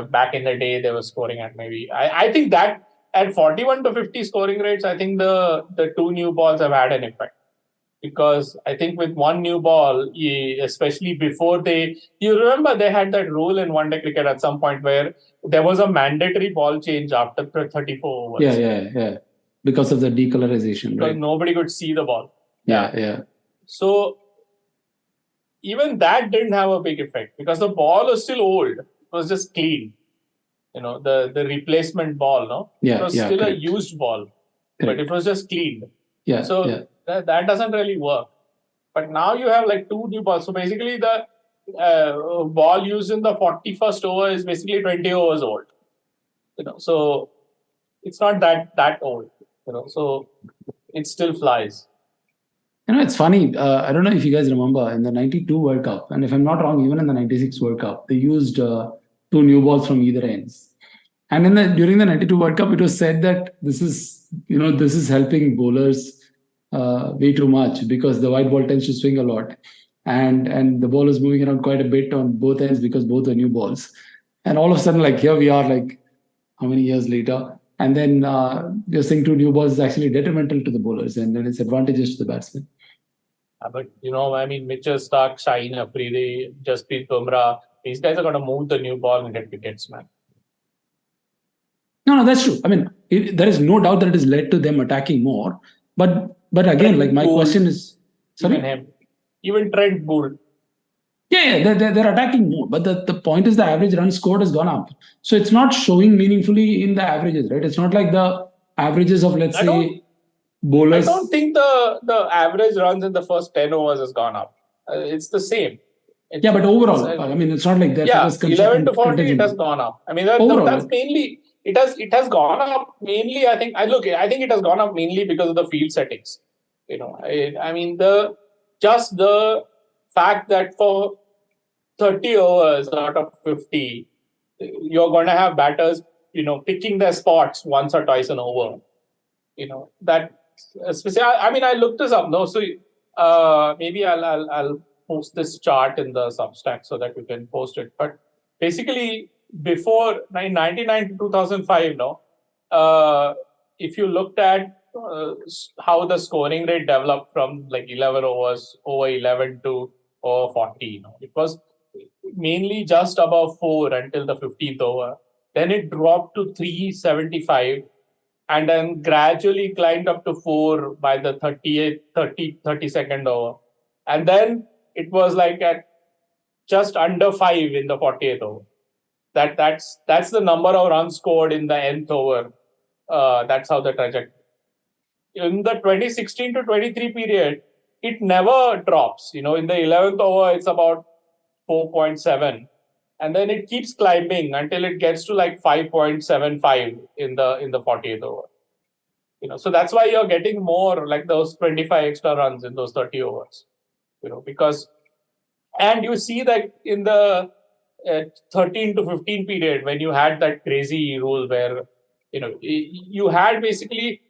back in the day, they were scoring at maybe... I think that at 41 to 50 scoring rates, I think the 2 new balls have had an effect. Because I think with 1 new ball, especially before you remember they had that rule in one-day cricket at some point where there was a mandatory ball change after 34 overs. Yeah. Because of the decolorization, right? Because nobody could see the ball. Yeah. So even that didn't have a big effect because the ball was still old. It was just clean. The replacement ball, no? Yeah, it was still a used ball, but it was just cleaned. Yeah. So that doesn't really work. But now you have like 2 new balls. So basically the ball used in the 41st over is basically 20 overs old. So it's not that old. So it still flies. It's funny. I don't know if you guys remember in the 92 World Cup, and if I'm not wrong, even in the 96 World Cup, they used 2 new balls from either ends. And during the 92 World Cup, it was said that this is helping bowlers way too much because the white ball tends to swing a lot, and the ball is moving around quite a bit on both ends because both are new balls. And all of a sudden, like here we are, like how many years later, and then you're saying 2 new balls is actually detrimental to the bowlers, and then it's advantageous to the batsmen. But Mitchell Stark, Shaheen Afridi, Jasprit Bumrah, these guys are going to move the new ball and get wickets, man. No, that's true. I mean, there is no doubt that it has led to them attacking more. But again, like my question is, sorry, even Trent Boult. Yeah, they're attacking more. But the point is the average run scored has gone up. So it's not showing meaningfully in the averages, right? It's not like the averages of, let's say, bowlers. I don't think the average runs in the first 10 overs has gone up. It's the same. But overall, it's not like that. 11 to 40, it has gone up. That's mainly... It has gone up mainly, I think it has gone up mainly because of the field settings. The fact that for 30 overs out of 50, you're going to have batters, picking their spots once or twice an over. I looked this up, no? So maybe I'll post this chart in the Substack so that we can post it. But basically, before 1999 to 2005, if you looked at how the scoring rate developed from like 11 overs, over 11 to over 40, it was mainly just above 4 until the 15th over. Then it dropped to 375 and then gradually climbed up to 4 by the 32nd over. And then it was like at just under 5 in the 40th over. That's the number of runs scored in the nth over. That's how the trajectory. In the 2016 to 23 period, it never drops. In the 11th over, it's about 4.7. and then it keeps climbing until it gets to like 5.75 in the 40th over. So that's why you're getting more like those 25 extra runs in those 30 overs. Because, and you see that in the 13 to 15 period when you had that crazy rule where you had basically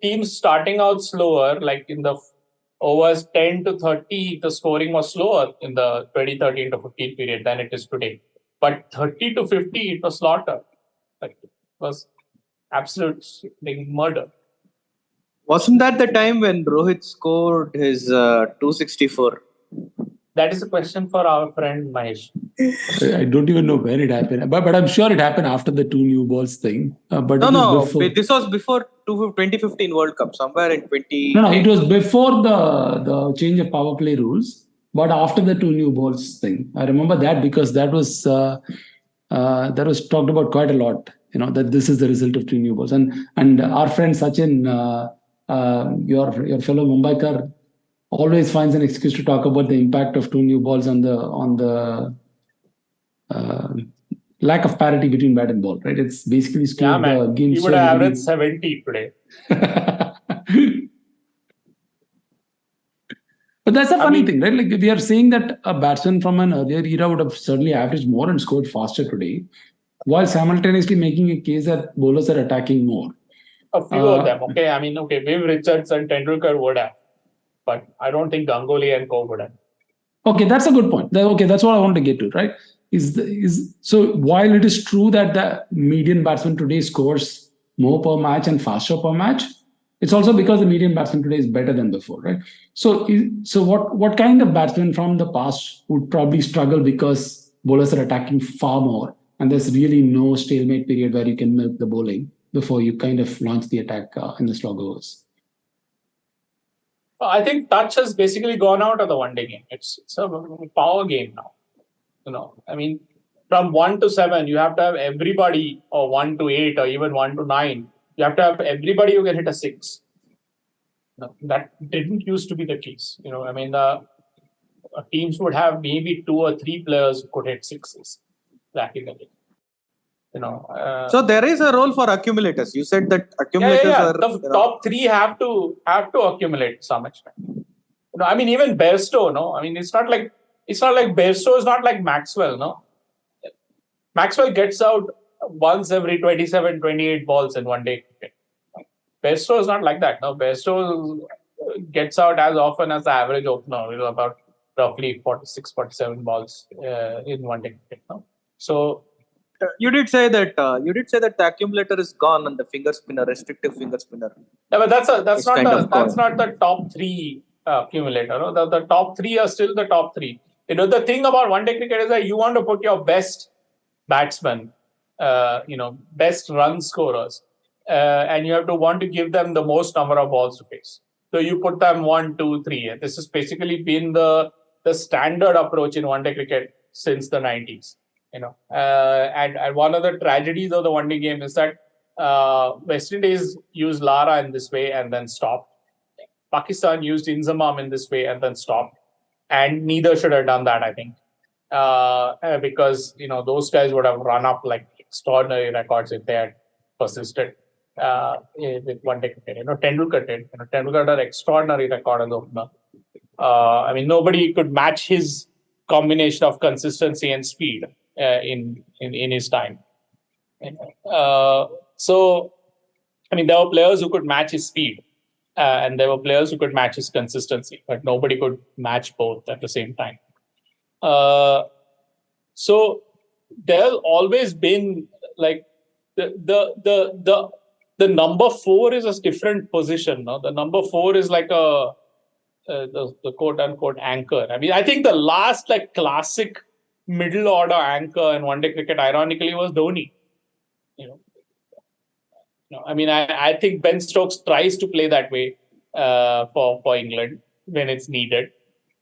teams starting out slower, like in the overs 10 to 30, the scoring was slower in the 2013 to 15 period than it is today. But 30 to 50, it was slaughter. Like, it was absolute murder. Wasn't that the time when Rohit scored his 264? That is a question for our friend Mahesh. I don't even know when it happened, but I'm sure it happened after the 2 new balls thing. But This was before 2015 World Cup, somewhere in 20. No, it was before the change of power play rules, but after the 2 new balls thing. I remember that because that was talked about quite a lot. That this is the result of 2 new balls, and our friend Sachin, your fellow Mumbaikar, always finds an excuse to talk about the impact of 2 new balls on the lack of parity between bat and ball, right? It's basically skewed the game. He would have averaged 70 today. But that's a funny thing, right? Like we are saying that a batsman from an earlier era would have certainly averaged more and scored faster today, while simultaneously making a case that bowlers are attacking more. A few of them, okay. Viv Richards and Tendulkar would have, but I don't think Ganguly and Co would have. Okay, that's a good point. Okay, that's what I want to get to, right? So while it is true that the median batsman today scores more per match and faster per match, it's also because the median batsman today is better than before, right? So what kind of batsman from the past would probably struggle because bowlers are attacking far more, and there's really no stalemate period where you can milk the bowling before you kind of launch the attack in the slog overs? I think touch has basically gone out of the one-day game. It's a power game now. From 1 to 7, you have to have everybody, or 1 to 8, or even 1 to 9. You have to have everybody who can hit a 6. That didn't used to be the case. The teams would have maybe 2 or 3 players who could hit 6s back in the day. So there is a role for accumulators. You said that accumulators are the top 3 have to accumulate to some extent. Even Bairstow, it's not like Bairstow is not like Maxwell, no. Maxwell gets out once every 27, 28 balls in one day cricket. Bairstow is not like that. No, Bairstow gets out as often as the average opener, about roughly 46, 47 balls in one day cricket. No? So you did say that the accumulator is gone and the finger spinner, restrictive finger spinner. Yeah, but that's not the top 3 accumulator. No? The top 3 are still the top 3. The thing about one day cricket is that you want to put your best batsmen, best run scorers, and you have to want to give them the most number of balls to face. So you put them 1, 2, 3. And this has basically been the standard approach in one day cricket since the 90s. And one of the tragedies of the one day game is that West Indies used Lara in this way and then stopped. Pakistan used Inzamam in this way and then stopped. And neither should have done that, I think. Because, those guys would have run up like extraordinary records if they had persisted with one day cricket. Tendulkar did. Tendulkar had an extraordinary record as opener. Nobody could match his combination of consistency and speed in his time. So, there were players who could match his speed. And there were players who could match his consistency, but nobody could match both at the same time. So there's always been like the number 4 is a different position. No? The number 4 is like the quote unquote anchor. I think the last like classic middle order anchor in one day cricket, ironically, was Dhoni. I think Ben Stokes tries to play that way for England when it's needed,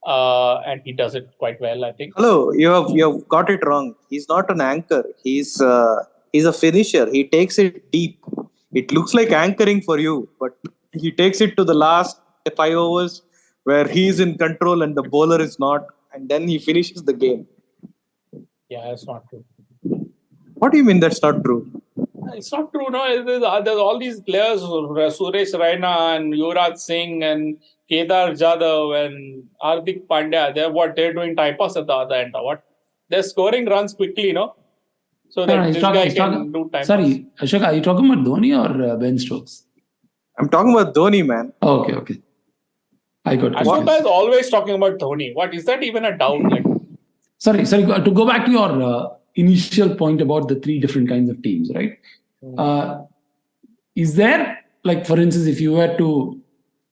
and he does it quite well, I think. Hello, you have got it wrong. He's not an anchor. He's a finisher. He takes it deep. It looks like anchoring for you, but he takes it to the last 5 overs where he's in control and the bowler is not, and then he finishes the game. Yeah, it's not true. What do you mean that's not true? It's not true. No, there's all these players, Suresh Raina and Yuvraj Singh and Kedar Jadhav and Hardik Pandya. They're doing time pass at the other end. What? They're scoring runs quickly, so that this guy can do time pass. Sorry, Ashok, are you talking about Dhoni or Ben Stokes? I'm talking about Dhoni, man. Oh, okay. I got confused. Ashoka is always talking about Dhoni. What is that even a doubt? Like, sorry. To go back to your initial point about the three different kinds of teams, right? Is there, like, for instance, if you were to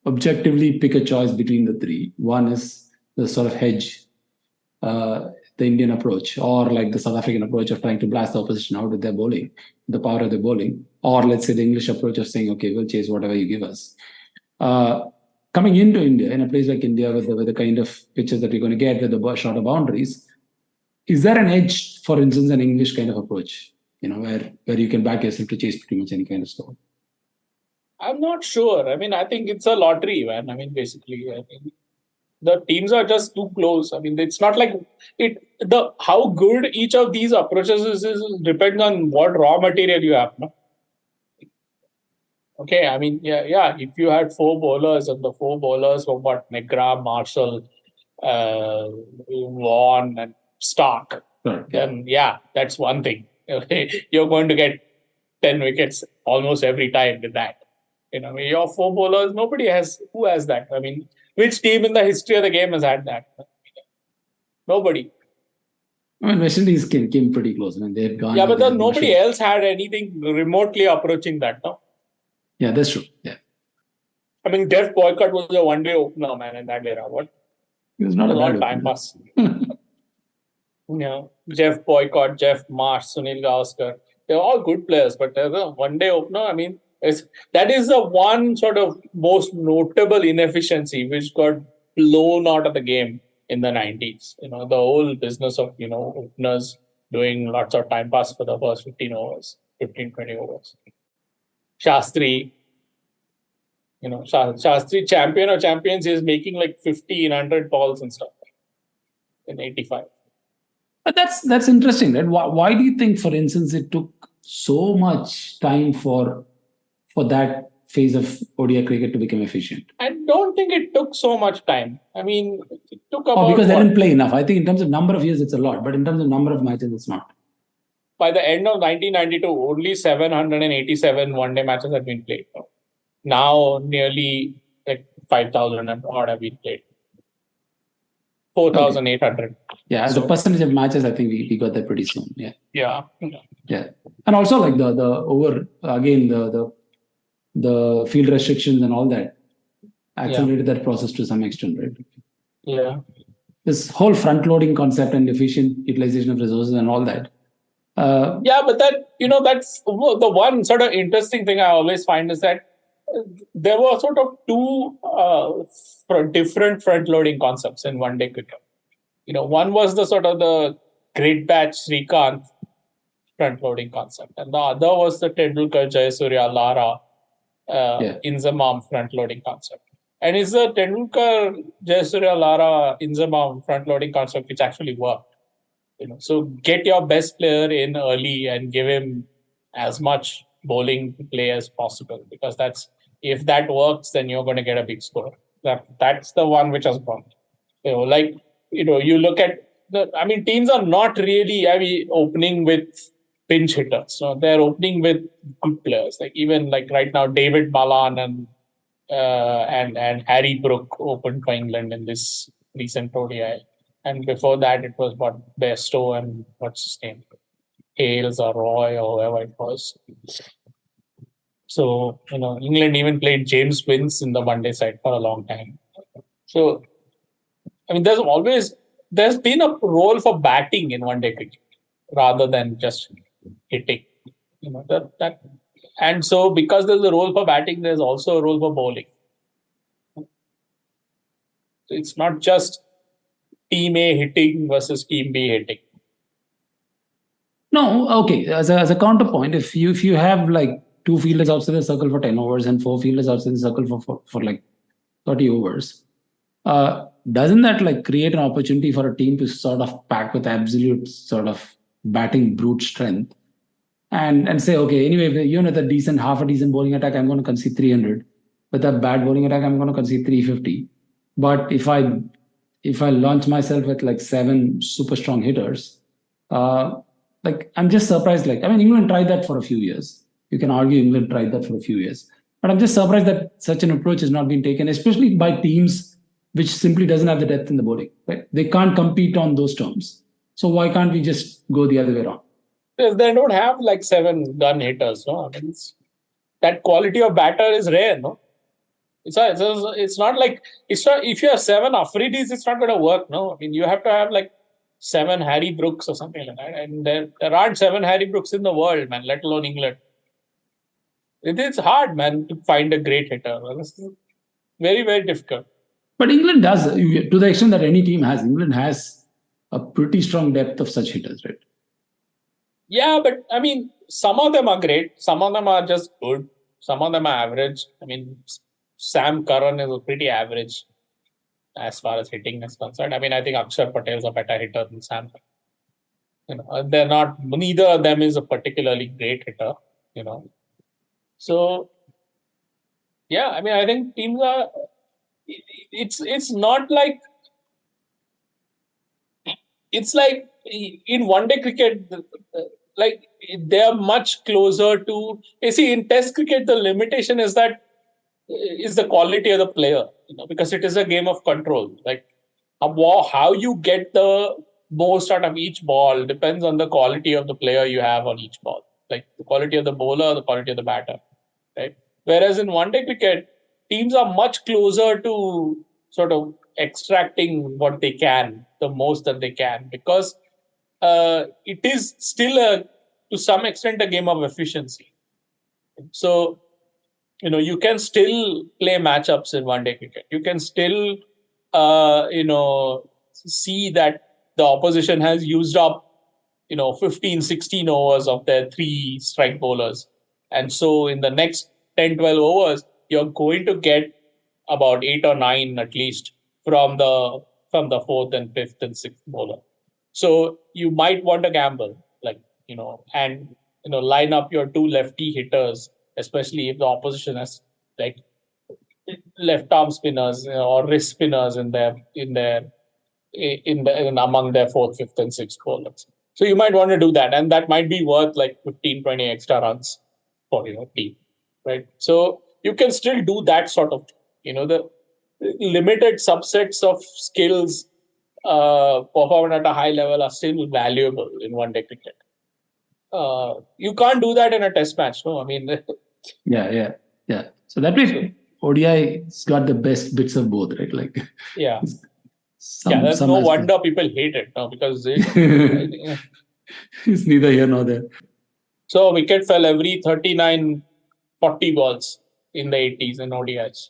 objectively pick a choice between the three, one is the sort of hedge, the Indian approach, or like the South African approach of trying to blast the opposition out with their bowling, the power of their bowling, or let's say the English approach of saying, okay, we'll chase whatever you give us. Coming into India, in a place like India with the kind of pitches that we're going to get with the shorter boundaries, is there an edge, for instance, an English kind of approach, where you can back yourself to chase pretty much any kind of score? I'm not sure. I mean, I think it's a lottery, man. I mean, basically, the teams are just too close. I mean, it's not like how good each of these approaches is depends on what raw material you have, no? Okay, I mean, yeah. If you had four bowlers and the four bowlers were Negra, Marshall, Vaughan, and Stark, then that's one thing. You're going to get 10 wickets almost every time with that. Your four bowlers, who has that? I mean, which team in the history of the game has had that? Nobody. I mean, West Indies came pretty close. I mean, they've gone. Yeah, but then nobody else had anything remotely approaching that, no? Yeah, that's true. Yeah. I mean, Jeff Boycott was a one-day opener, man, in that era. What? He was not a bad time pass. Jeff Boycott, Jeff Marsh, Sunil Gavaskar. They're all good players, but as a one-day opener, I mean, that is the one sort of most notable inefficiency which got blown out of the game in the 90s. The whole business of, openers doing lots of time pass for the first 15, 20 overs. Shastri, Shastri, champion of champions, is making like 1,500 balls and stuff in 85. But that's interesting, right? Why do you think, for instance, it took so much time for that phase of ODI cricket to become efficient? I don't think it took so much time. I mean, it took about... because they didn't play enough. I think in terms of number of years, it's a lot. But in terms of number of matches, it's not. By the end of 1992, only 787 one-day matches had been played. Now, nearly like 5,000 and odd have been played. 4,800. Okay. Yeah, as a percentage of matches, I think we got there pretty soon. Yeah. And also like the field restrictions and all that accelerated that process to some extent, right? Yeah. This whole front-loading concept and efficient utilization of resources and all that. But that's the one sort of interesting thing I always find is that there were sort of two different front-loading concepts in one-day cricket. One was the sort of the grid batch Srikanth front-loading concept, and the other was the Tendulkar, Jayasuriya, Lara, Inzamam front-loading concept. And it's the Tendulkar, Jayasuriya, Lara, Inzamam front-loading concept which actually worked. So get your best player in early and give him as much bowling play as possible, because if that works, then you're going to get a big score. That's the one which has gone. You look at teams are not really opening with pinch hitters. So they're opening with good players. Like even like right now, David Malan and Harry Brook opened for England in this recent ODI. And before that, it was Bairstow and what's his name? Hales or Roy or whoever it was. So, England even played James Vince in the one-day side for a long time. So, there's been a role for batting in one-day cricket rather than just hitting. And so, because there's a role for batting, there's also a role for bowling. So it's not just Team A hitting versus Team B hitting. No, okay. As a counterpoint, if you have like two fielders outside the circle for 10 overs and four fielders outside the circle for like 30 overs, doesn't that like create an opportunity for a team to sort of pack with absolute sort of batting brute strength and say, okay, anyway, with a half a decent bowling attack, I'm going to concede 300. With a bad bowling attack, I'm going to concede 350. But if I launch myself with like 7 super strong hitters, like I'm just surprised. Like, I mean, England tried that for a few years. You can argue England tried that for a few years. But I'm just surprised that such an approach has not been taken, especially by teams which simply doesn't have the depth in the bowling. Right? They can't compete on those terms. So why can't we just go the other way around? Because they don't have like 7 gun hitters. No, I mean, that quality of batter is rare. No, it's not like if you have 7 Afridis, it's not going to work. No, I mean you have to have like 7 Harry Brooks or something like that, and there aren't 7 Harry Brooks in the world, man. Let alone England. It is hard, man, to find a great hitter. It's very, very difficult. But England does, to the extent that any team has. England has a pretty strong depth of such hitters, right? Yeah, but I mean, some of them are great. Some of them are just good. Some of them are average. I mean, Sam Curran is pretty average as far as hitting is concerned. I mean, I think Akshar Patel is a better hitter than Sam. They're not. Neither of them is a particularly great hitter. So, yeah, I mean, I think teams are. It's not like. It's like in one-day cricket, like they are much closer to. You see, in Test cricket, the limitation is the quality of the player. Because it is a game of control. Like how you get the most out of each ball depends on the quality of the player you have on each ball. Like the quality of the bowler, the quality of the batter. Right. Whereas in one-day cricket, teams are much closer to sort of extracting what they can, the most that they can, because it is still to some extent a game of efficiency. So, you can still play matchups in one-day cricket. You can still, see that the opposition has used up, 15, 16 overs of their 3 strike bowlers. And so in the next 10, 12 overs, you're going to get about 8 or 9 at least from the 4th and 5th and 6th bowler. So you might want to gamble, and line up your 2 lefty hitters, especially if the opposition has like left arm spinners or wrist spinners in among their 4th, 5th, and 6th bowlers. So you might want to do that, and that might be worth like 15, 20 extra runs for your team, right? So you can still do that sort of thing. The limited subsets of skills performed at a high level are still valuable in one-day cricket. You can't do that in a test match, no? I mean, yeah. So that way, ODI's got the best bits of both, right? Like, yeah. There's no wonder people hate it now because it's neither here nor there. So wicket fell every 39, 40 balls in the 80s in ODIs.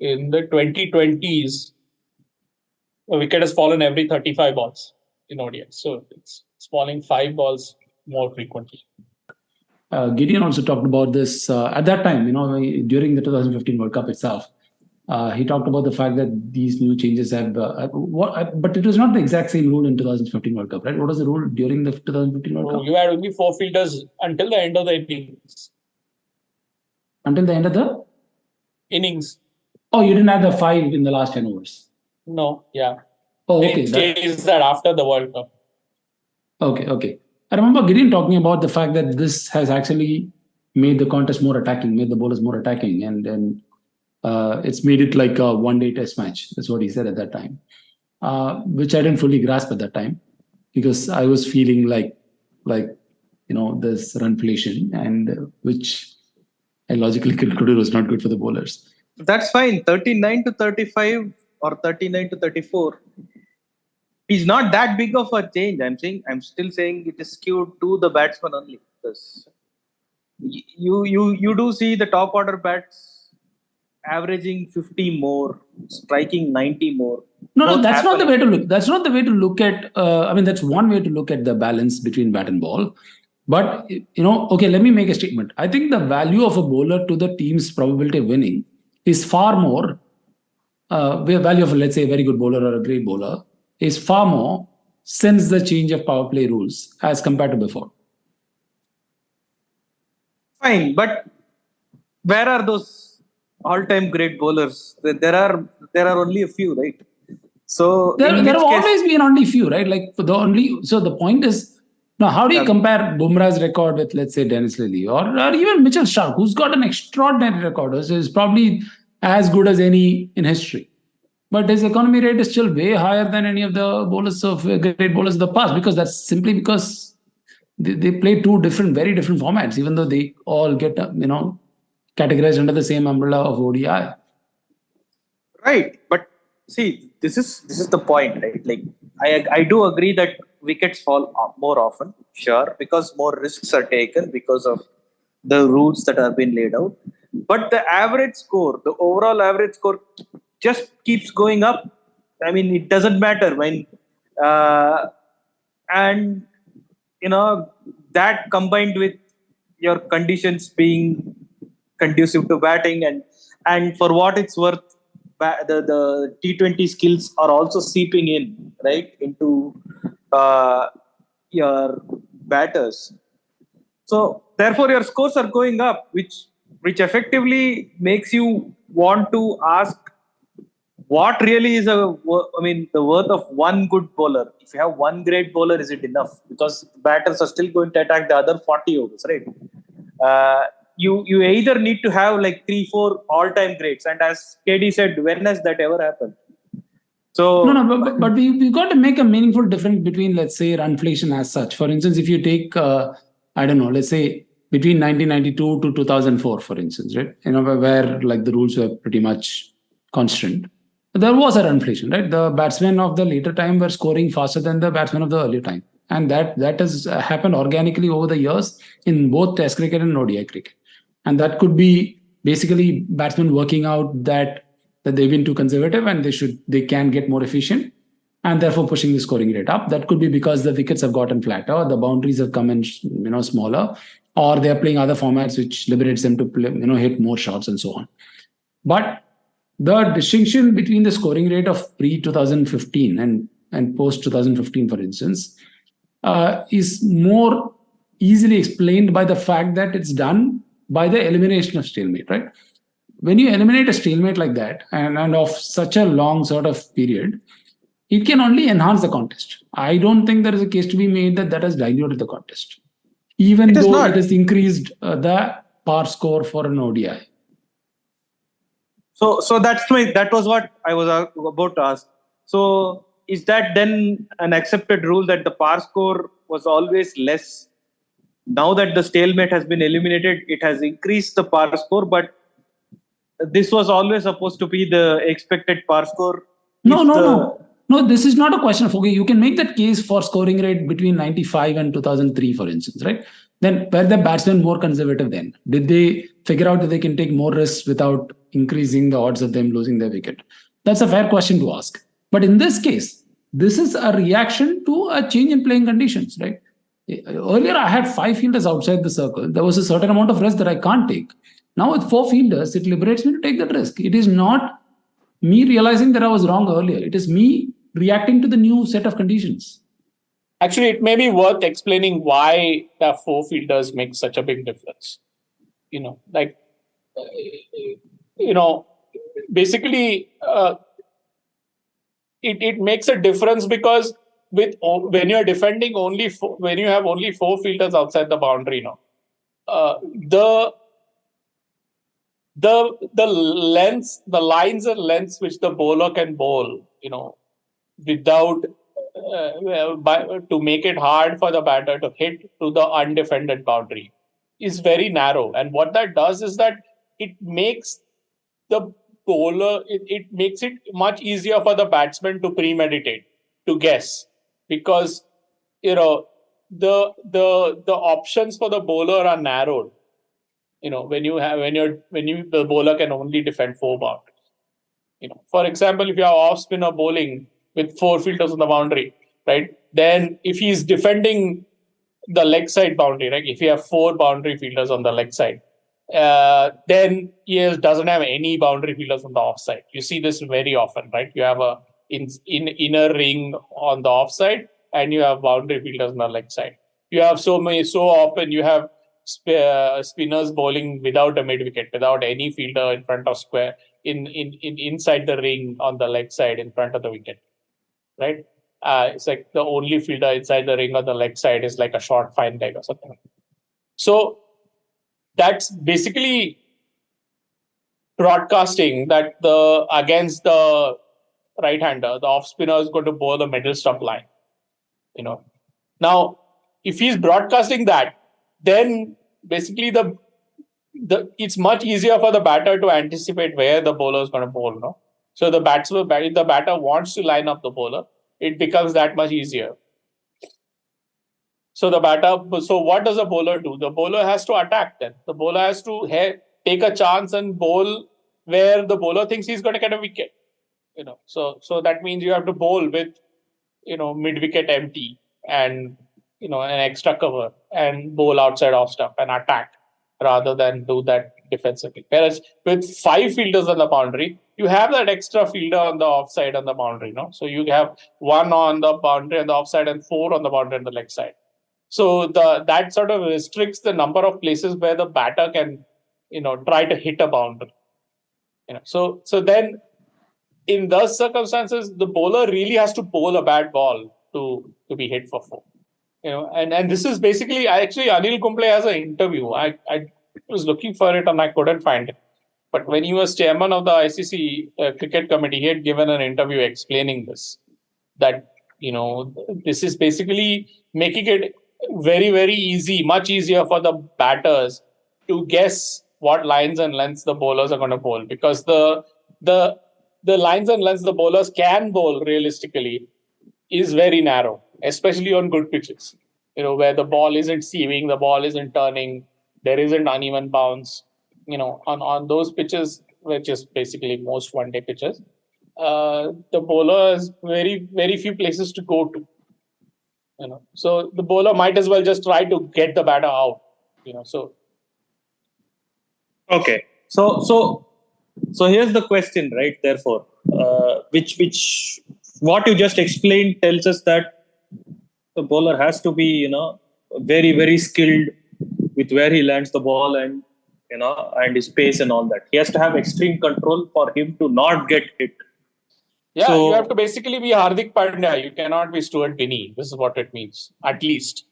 In the 2020s, a wicket has fallen every 35 balls in ODIs. So it's falling 5 balls more frequently. Gideon also talked about this at that time, during the 2015 World Cup itself. He talked about the fact that these new changes have, but it was not the exact same rule in 2015 World Cup, right? What was the rule during the 2015 World Cup? You had only 4 fielders until the end of the innings. Until the end of the innings. Oh, you didn't have the 5 in the last 10 overs? No, yeah. Oh, okay. Is that after the World Cup? Okay. I remember Gideon talking about the fact that this has actually made the contest more attacking, made the bowlers more attacking, and it's made it like a one-day test match. That's what he said at that time, which I didn't fully grasp at that time because I was feeling like this runflation, and which I logically concluded was not good for the bowlers. That's fine. 39 to 35 or 39 to 34 is not that big of a change. I'm still saying it is skewed to the batsman only because you do see the top order bats averaging 50 more, striking 90 more. No, that's not the way to look. That's not the way to look at. That's one way to look at the balance between bat and ball. But okay, let me make a statement. I think the value of a bowler to the team's probability of winning is far more value of, let's say, a very good bowler or a great bowler is far more since the change of power play rules as compared to before. Fine, but where are those all-time great bowlers? There are only a few, right? So There have always been only few, right? Like so the point is, now how do you compare Bumrah's record with, let's say, Dennis Lilly or even Mitchell Stark, who's got an extraordinary record, is probably as good as any in history. But his economy rate is still way higher than any of the great bowlers of the past, because that's simply because they play two very different formats, even though they all get categorized under the same umbrella of ODI. Right, but see, this is the point, right? Like I do agree that wickets fall more often, sure, because more risks are taken because of the rules that have been laid out. But the average score, the overall average score, just keeps going up. I mean, it doesn't matter when, and that combined with your conditions being conducive to batting, and for what it's worth, the T20 skills are also seeping in, right, into your batters. So therefore, your scores are going up, which effectively makes you want to ask, what really is the worth of one good bowler? If you have one great bowler, is it enough? Because batters are still going to attack the other 40 overs, right? You either need to have like 3-4 all-time greats, and as KD said, when has that ever happened? So but we've got to make a meaningful difference between, let's say, runflation as such. For instance, if you take let's say between 1992 to 2004, for instance, right? Where like the rules were pretty much constant. There was a runflation, right? The batsmen of the later time were scoring faster than the batsmen of the earlier time. And that has happened organically over the years in both Test cricket and ODI cricket. And that could be basically batsmen working out that they've been too conservative and they can get more efficient, and therefore pushing the scoring rate up. That could be because the wickets have gotten flatter, the boundaries have come in smaller, or they're playing other formats which liberates them to play, hit more shots and so on. But the distinction between the scoring rate of pre-2015 and post-2015, for instance, is more easily explained by the fact that it's done by the elimination of stalemate, right? When you eliminate a stalemate like that and of such a long sort of period, it can only enhance the contest. I don't think there is a case to be made that has diluted the contest, even though it has increased the par score for an ODI. So that was what I was about to ask. So is that then an accepted rule that the par score was always less? Now that the stalemate has been eliminated, it has increased the par score, but this was always supposed to be the expected par score. No, this is not a question of, okay, you can make that case for scoring rate between 95 and 2003, for instance, right? Then were the batsmen more conservative then? Did they figure out that they can take more risks without increasing the odds of them losing their wicket? That's a fair question to ask. But in this case, this is a reaction to a change in playing conditions, right? Earlier, I had 5 fielders outside the circle. There was a certain amount of risk that I can't take. Now with 4 fielders, it liberates me to take that risk. It is not me realizing that I was wrong earlier. It is me reacting to the new set of conditions. Actually, it may be worth explaining why the 4 fielders make such a big difference. Basically, it makes a difference because when you're defending when you have only 4 fielders outside the boundary, the lines and lengths which the bowler can bowl, without to make it hard for the batter to hit to the undefended boundary is very narrow. And what that does is that it makes the bowler, it makes it much easier for the batsman to premeditate, to guess, because the options for the bowler are narrowed. The bowler can only defend 4 boundaries. For example, if you have off spinner bowling with 4 fielders on the boundary, right? Then if he's defending the leg side boundary, right? If you have 4 boundary fielders on the leg side, then he doesn't have any boundary fielders on the offside. You see this very often, right? You have a inner ring on the offside, and you have boundary fielders on the leg side. You have so often you have spinners bowling without a mid wicket, without any fielder in front of square, inside the ring on the leg side in front of the wicket, right? It's like the only fielder inside the ring on the leg side is like a short fine leg or something. So that's basically broadcasting that against the right-hander, the off-spinner is going to bowl the middle stump line. Now, if he's broadcasting that, then basically it's much easier for the batter to anticipate where the bowler is going to bowl. No? So the batter wants to line up the bowler, it becomes that much easier. So what does the bowler do? The bowler has to attack then. The bowler has to take a chance and bowl where the bowler thinks he's going to get a wicket. So that means you have to bowl with, mid-wicket empty and, an extra cover and bowl outside off stump and attack rather than do that defensively. Whereas with 5 fielders on the boundary, you have that extra fielder on the offside on the boundary. So you have 1 on the boundary on the offside and 4 on the boundary on the leg side. So that sort of restricts the number of places where the batter can, try to hit a boundary. So then in those circumstances, the bowler really has to bowl a bad ball to be hit for 4. And this is basically, Anil Kumble has an interview. I was looking for it and I couldn't find it. But when he was chairman of the ICC cricket committee, he had given an interview explaining this. That, this is basically making it very, very easy, much easier for the batters to guess what lines and lengths the bowlers are going to bowl. Because the lines and lengths the bowlers can bowl realistically is very narrow, especially on good pitches, where the ball isn't sieving, the ball isn't turning, there isn't uneven bounce, on those pitches, which is basically most one-day pitches, the bowler has very, very few places to go to. So the bowler might as well just try to get the batter out. So. Okay. So here's the question, right? Therefore, which what you just explained tells us that the bowler has to be, very, very skilled with where he lands the ball and, and his pace and all that. He has to have extreme control for him to not get hit. Yeah, so, you have to basically be Hardik Pandya. You cannot be Stuart Binney. This is what it means, at least.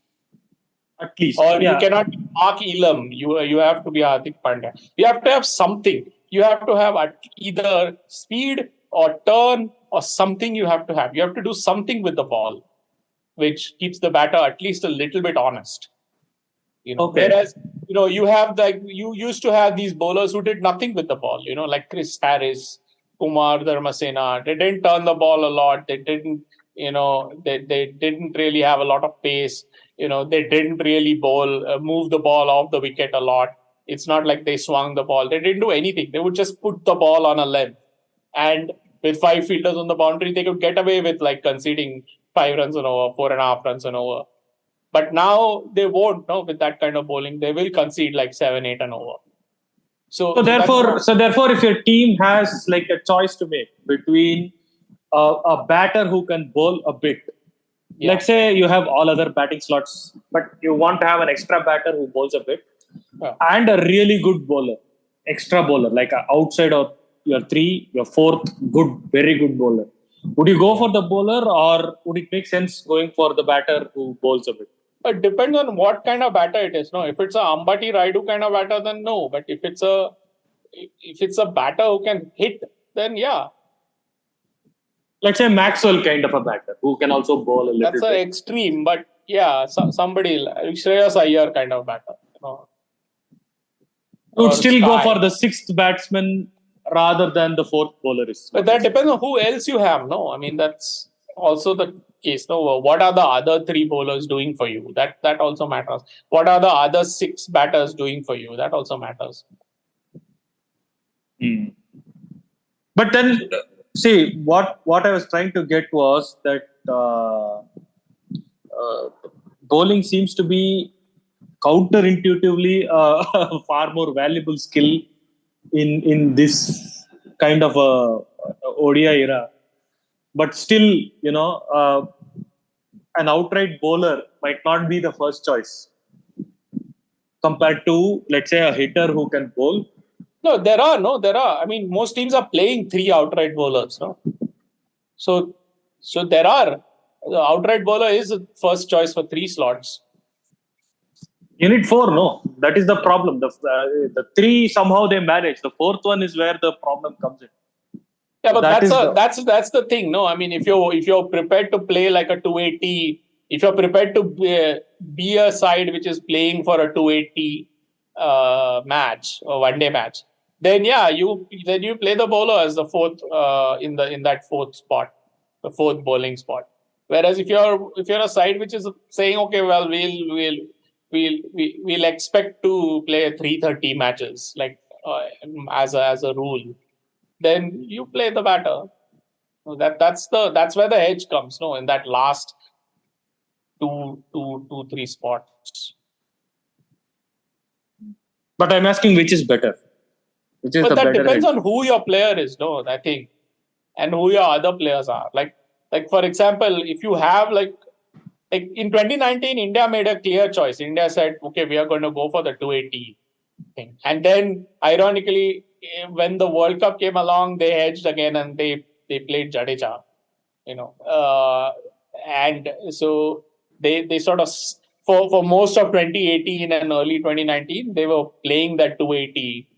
Or you cannot be Mark Elam. You have to be Hardik Pandya. You have to have something. You have to have either speed or turn or something you have to have. You have to do something with the ball, which keeps the batter at least a little bit honest. Okay. Whereas, you used to have these bowlers who did nothing with the ball, like Chris Harris, Kumar Dharmasena. They didn't turn the ball a lot. They didn't, they didn't really have a lot of pace. They didn't really move the ball off the wicket a lot. It's not like they swung the ball. They didn't do anything. They would just put the ball on a length. And with 5 fielders on the boundary, they could get away with conceding 5 runs an over, 4.5 runs an over. But now they won't, with that kind of bowling. They will concede 7, 8 an over. So therefore, if your team has a choice to make between a batter who can bowl a bit, let's say you have all other batting slots, but you want to have an extra batter who bowls a bit, and a really good bowler, extra bowler, like outside of your 3, your 4th, very good bowler. Would you go for the bowler, or would it make sense going for the batter who bowls a bit? It depends on what kind of batter it is. No, if it's a Ambati Raidu kind of batter, then no. But if it's a batter who can hit, then yeah. Let's say Maxwell kind of a batter who can also bowl a little bit. That's an extreme, but yeah, somebody Shreyas Iyer kind of batter. You would still go for the 6th batsman rather than the 4th bowler. But that depends on who else you have. No, I mean that's also the case. No, what are the other 3 bowlers doing for you? That also matters. What are the other 6 batters doing for you? That also matters. But then, see, what I was trying to get was that bowling seems to be counterintuitively a far more valuable skill in this kind of a ODI era. But still, an outright bowler might not be the first choice compared to, let's say, a hitter who can bowl. No, there are. I mean, most teams are playing 3 outright bowlers. No? So there are. The outright bowler is the first choice for 3 slots. You need 4, no? That is the problem. The 3 somehow they manage. The 4th one is where the problem comes in. Yeah, but that's the thing. No, I mean, if you're prepared to play like a 280, if you're prepared to be a side which is playing for a 280 match or one-day match, then you play the bowler as the 4th in that 4th spot, the 4th bowling spot. Whereas if you're a side which is saying, okay, well, we'll expect to play 330 matches like as a rule, then you play the batter. That's where the edge comes. No, in that last 3 spots. But I'm asking which is better. But that depends on who your player is, no, I think, and who your other players are. Like for example, if you have like in 2019, India made a clear choice. India said, okay, we are going to go for the 280 thing. And then, ironically, when the World Cup came along, they hedged again and they played Jadeja. And so they sort of, for most of 2018 and early 2019, they were playing that 280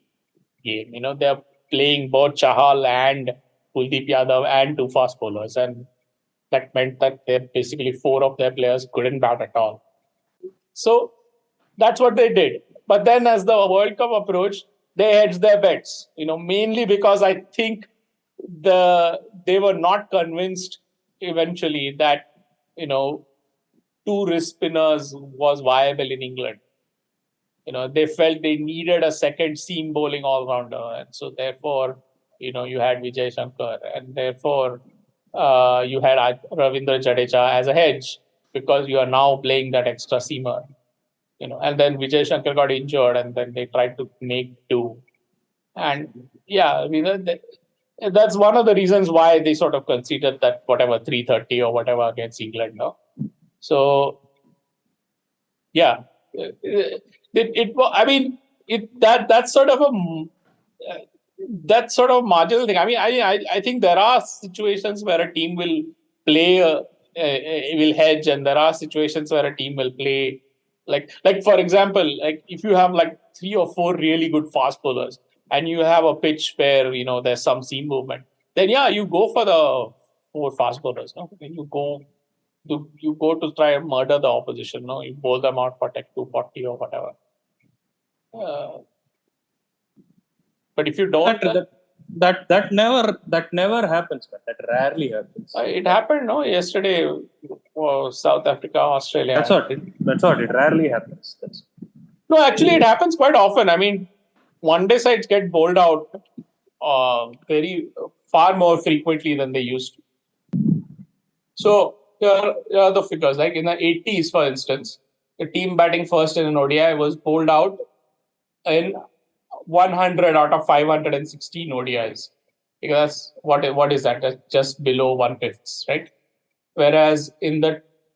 game. They're playing both Chahal and Kuldeep Yadav and 2 fast bowlers. And that meant that basically 4 of their players couldn't bat at all. So that's what they did. But then as the World Cup approached, they hedged their bets, mainly because I think they were not convinced eventually that, 2 wrist spinners was viable in England. They felt they needed a second seam bowling all-rounder. And so therefore, you had Vijay Shankar, and therefore you had Ravindra Jadeja as a hedge because you are now playing that extra seamer. And then Vijay Shankar got injured, and then they tried to make do. And that's one of the reasons why they sort of conceded that 330 or whatever against England. No? So, yeah, that's sort of a marginal thing. I mean, I think there are situations where a team will play, will hedge, and there are situations where a team will play. Like for example, like if you have like 3 or 4 really good fast bowlers, and you have a pitch where there's some seam movement, then you go for the 4 fast bowlers. No, when you go to try and murder the opposition. No, you bowl them out for 240 or whatever. But if you don't, that never happens. But that rarely happens. It happened, no, yesterday. South Africa, Australia. That's what. It rarely happens. No, actually, it happens quite often. I mean, one-day sides get bowled out far more frequently than they used to. So here are the figures. Like in the 80s, for instance, the team batting first in an ODI was bowled out in 100 out of 516 ODIs. Because what is that? That's just below 1/5, right? Whereas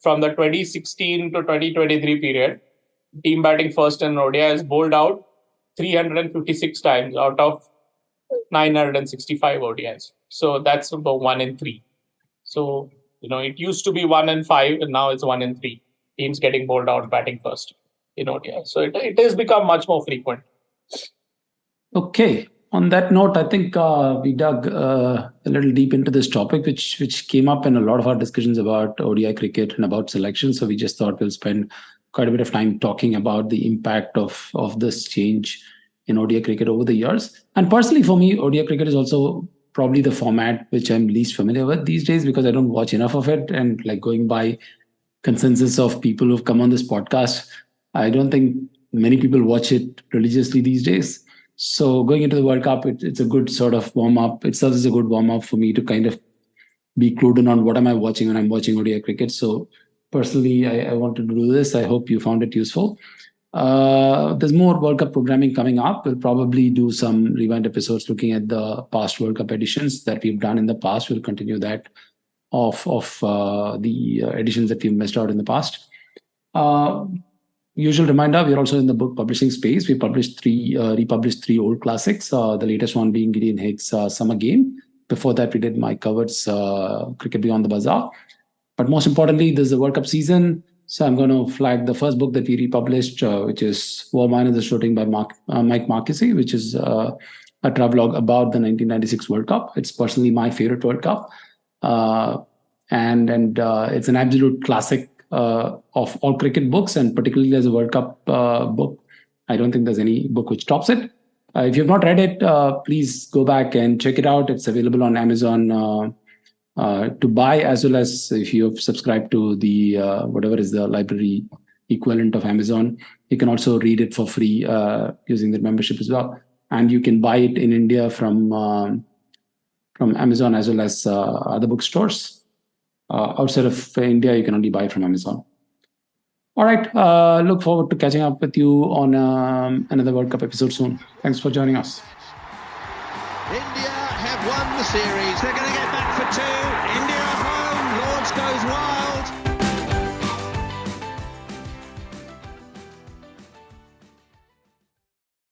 from the 2016 to 2023 period, team batting first in ODI is bowled out 356 times out of 965 ODIs. So that's about 1 in 3. So, it used to be 1 in 5 and now it's 1 in 3. Teams getting bowled out batting first in ODI. So it has become much more frequent. Okay. On that note, I think we dug a little deep into this topic, which came up in a lot of our discussions about ODI cricket and about selection. So we just thought we'll spend quite a bit of time talking about the impact of this change in ODI cricket over the years. And personally, for me, ODI cricket is also probably the format which I'm least familiar with these days because I don't watch enough of it. And like going by consensus of people who've come on this podcast, I don't think many people watch it religiously these days. So going into the World Cup, it's a good sort of warm-up. It serves as a good warm-up for me to kind of be clued in on what am I watching when I'm watching ODI cricket. So personally, I wanted to do this. I hope you found it useful. There's more World Cup programming coming up. We'll probably do some rewind episodes looking at the past World Cup editions that we've done in the past. We'll continue that of the editions that we've missed out in the past. Usual reminder, we're also in the book publishing space. We republished three old classics, the latest one being Gideon Higgs' Summer Game. Before that, we did Mike Covert's Cricket Beyond the Bazaar. But most importantly, this is the World Cup season. So I'm going to flag the first book that we republished, which is War Minus the Shooting by Mike Marquesi, which is a travelogue about the 1996 World Cup. It's personally my favorite World Cup. And it's an absolute classic of all cricket books, and particularly as a World Cup book. I don't think there's any book which tops it. If you've not read it, please go back and check it out. It's available on Amazon to buy, as well as if you've subscribed to the whatever is the library equivalent of Amazon, you can also read it for free using the membership as well. And you can buy it in India from Amazon as well as other bookstores. Outside of India, you can only buy it from Amazon. All right. Look forward to catching up with you on another World Cup episode soon. Thanks for joining us. India have won the series. They're going to get back for two. India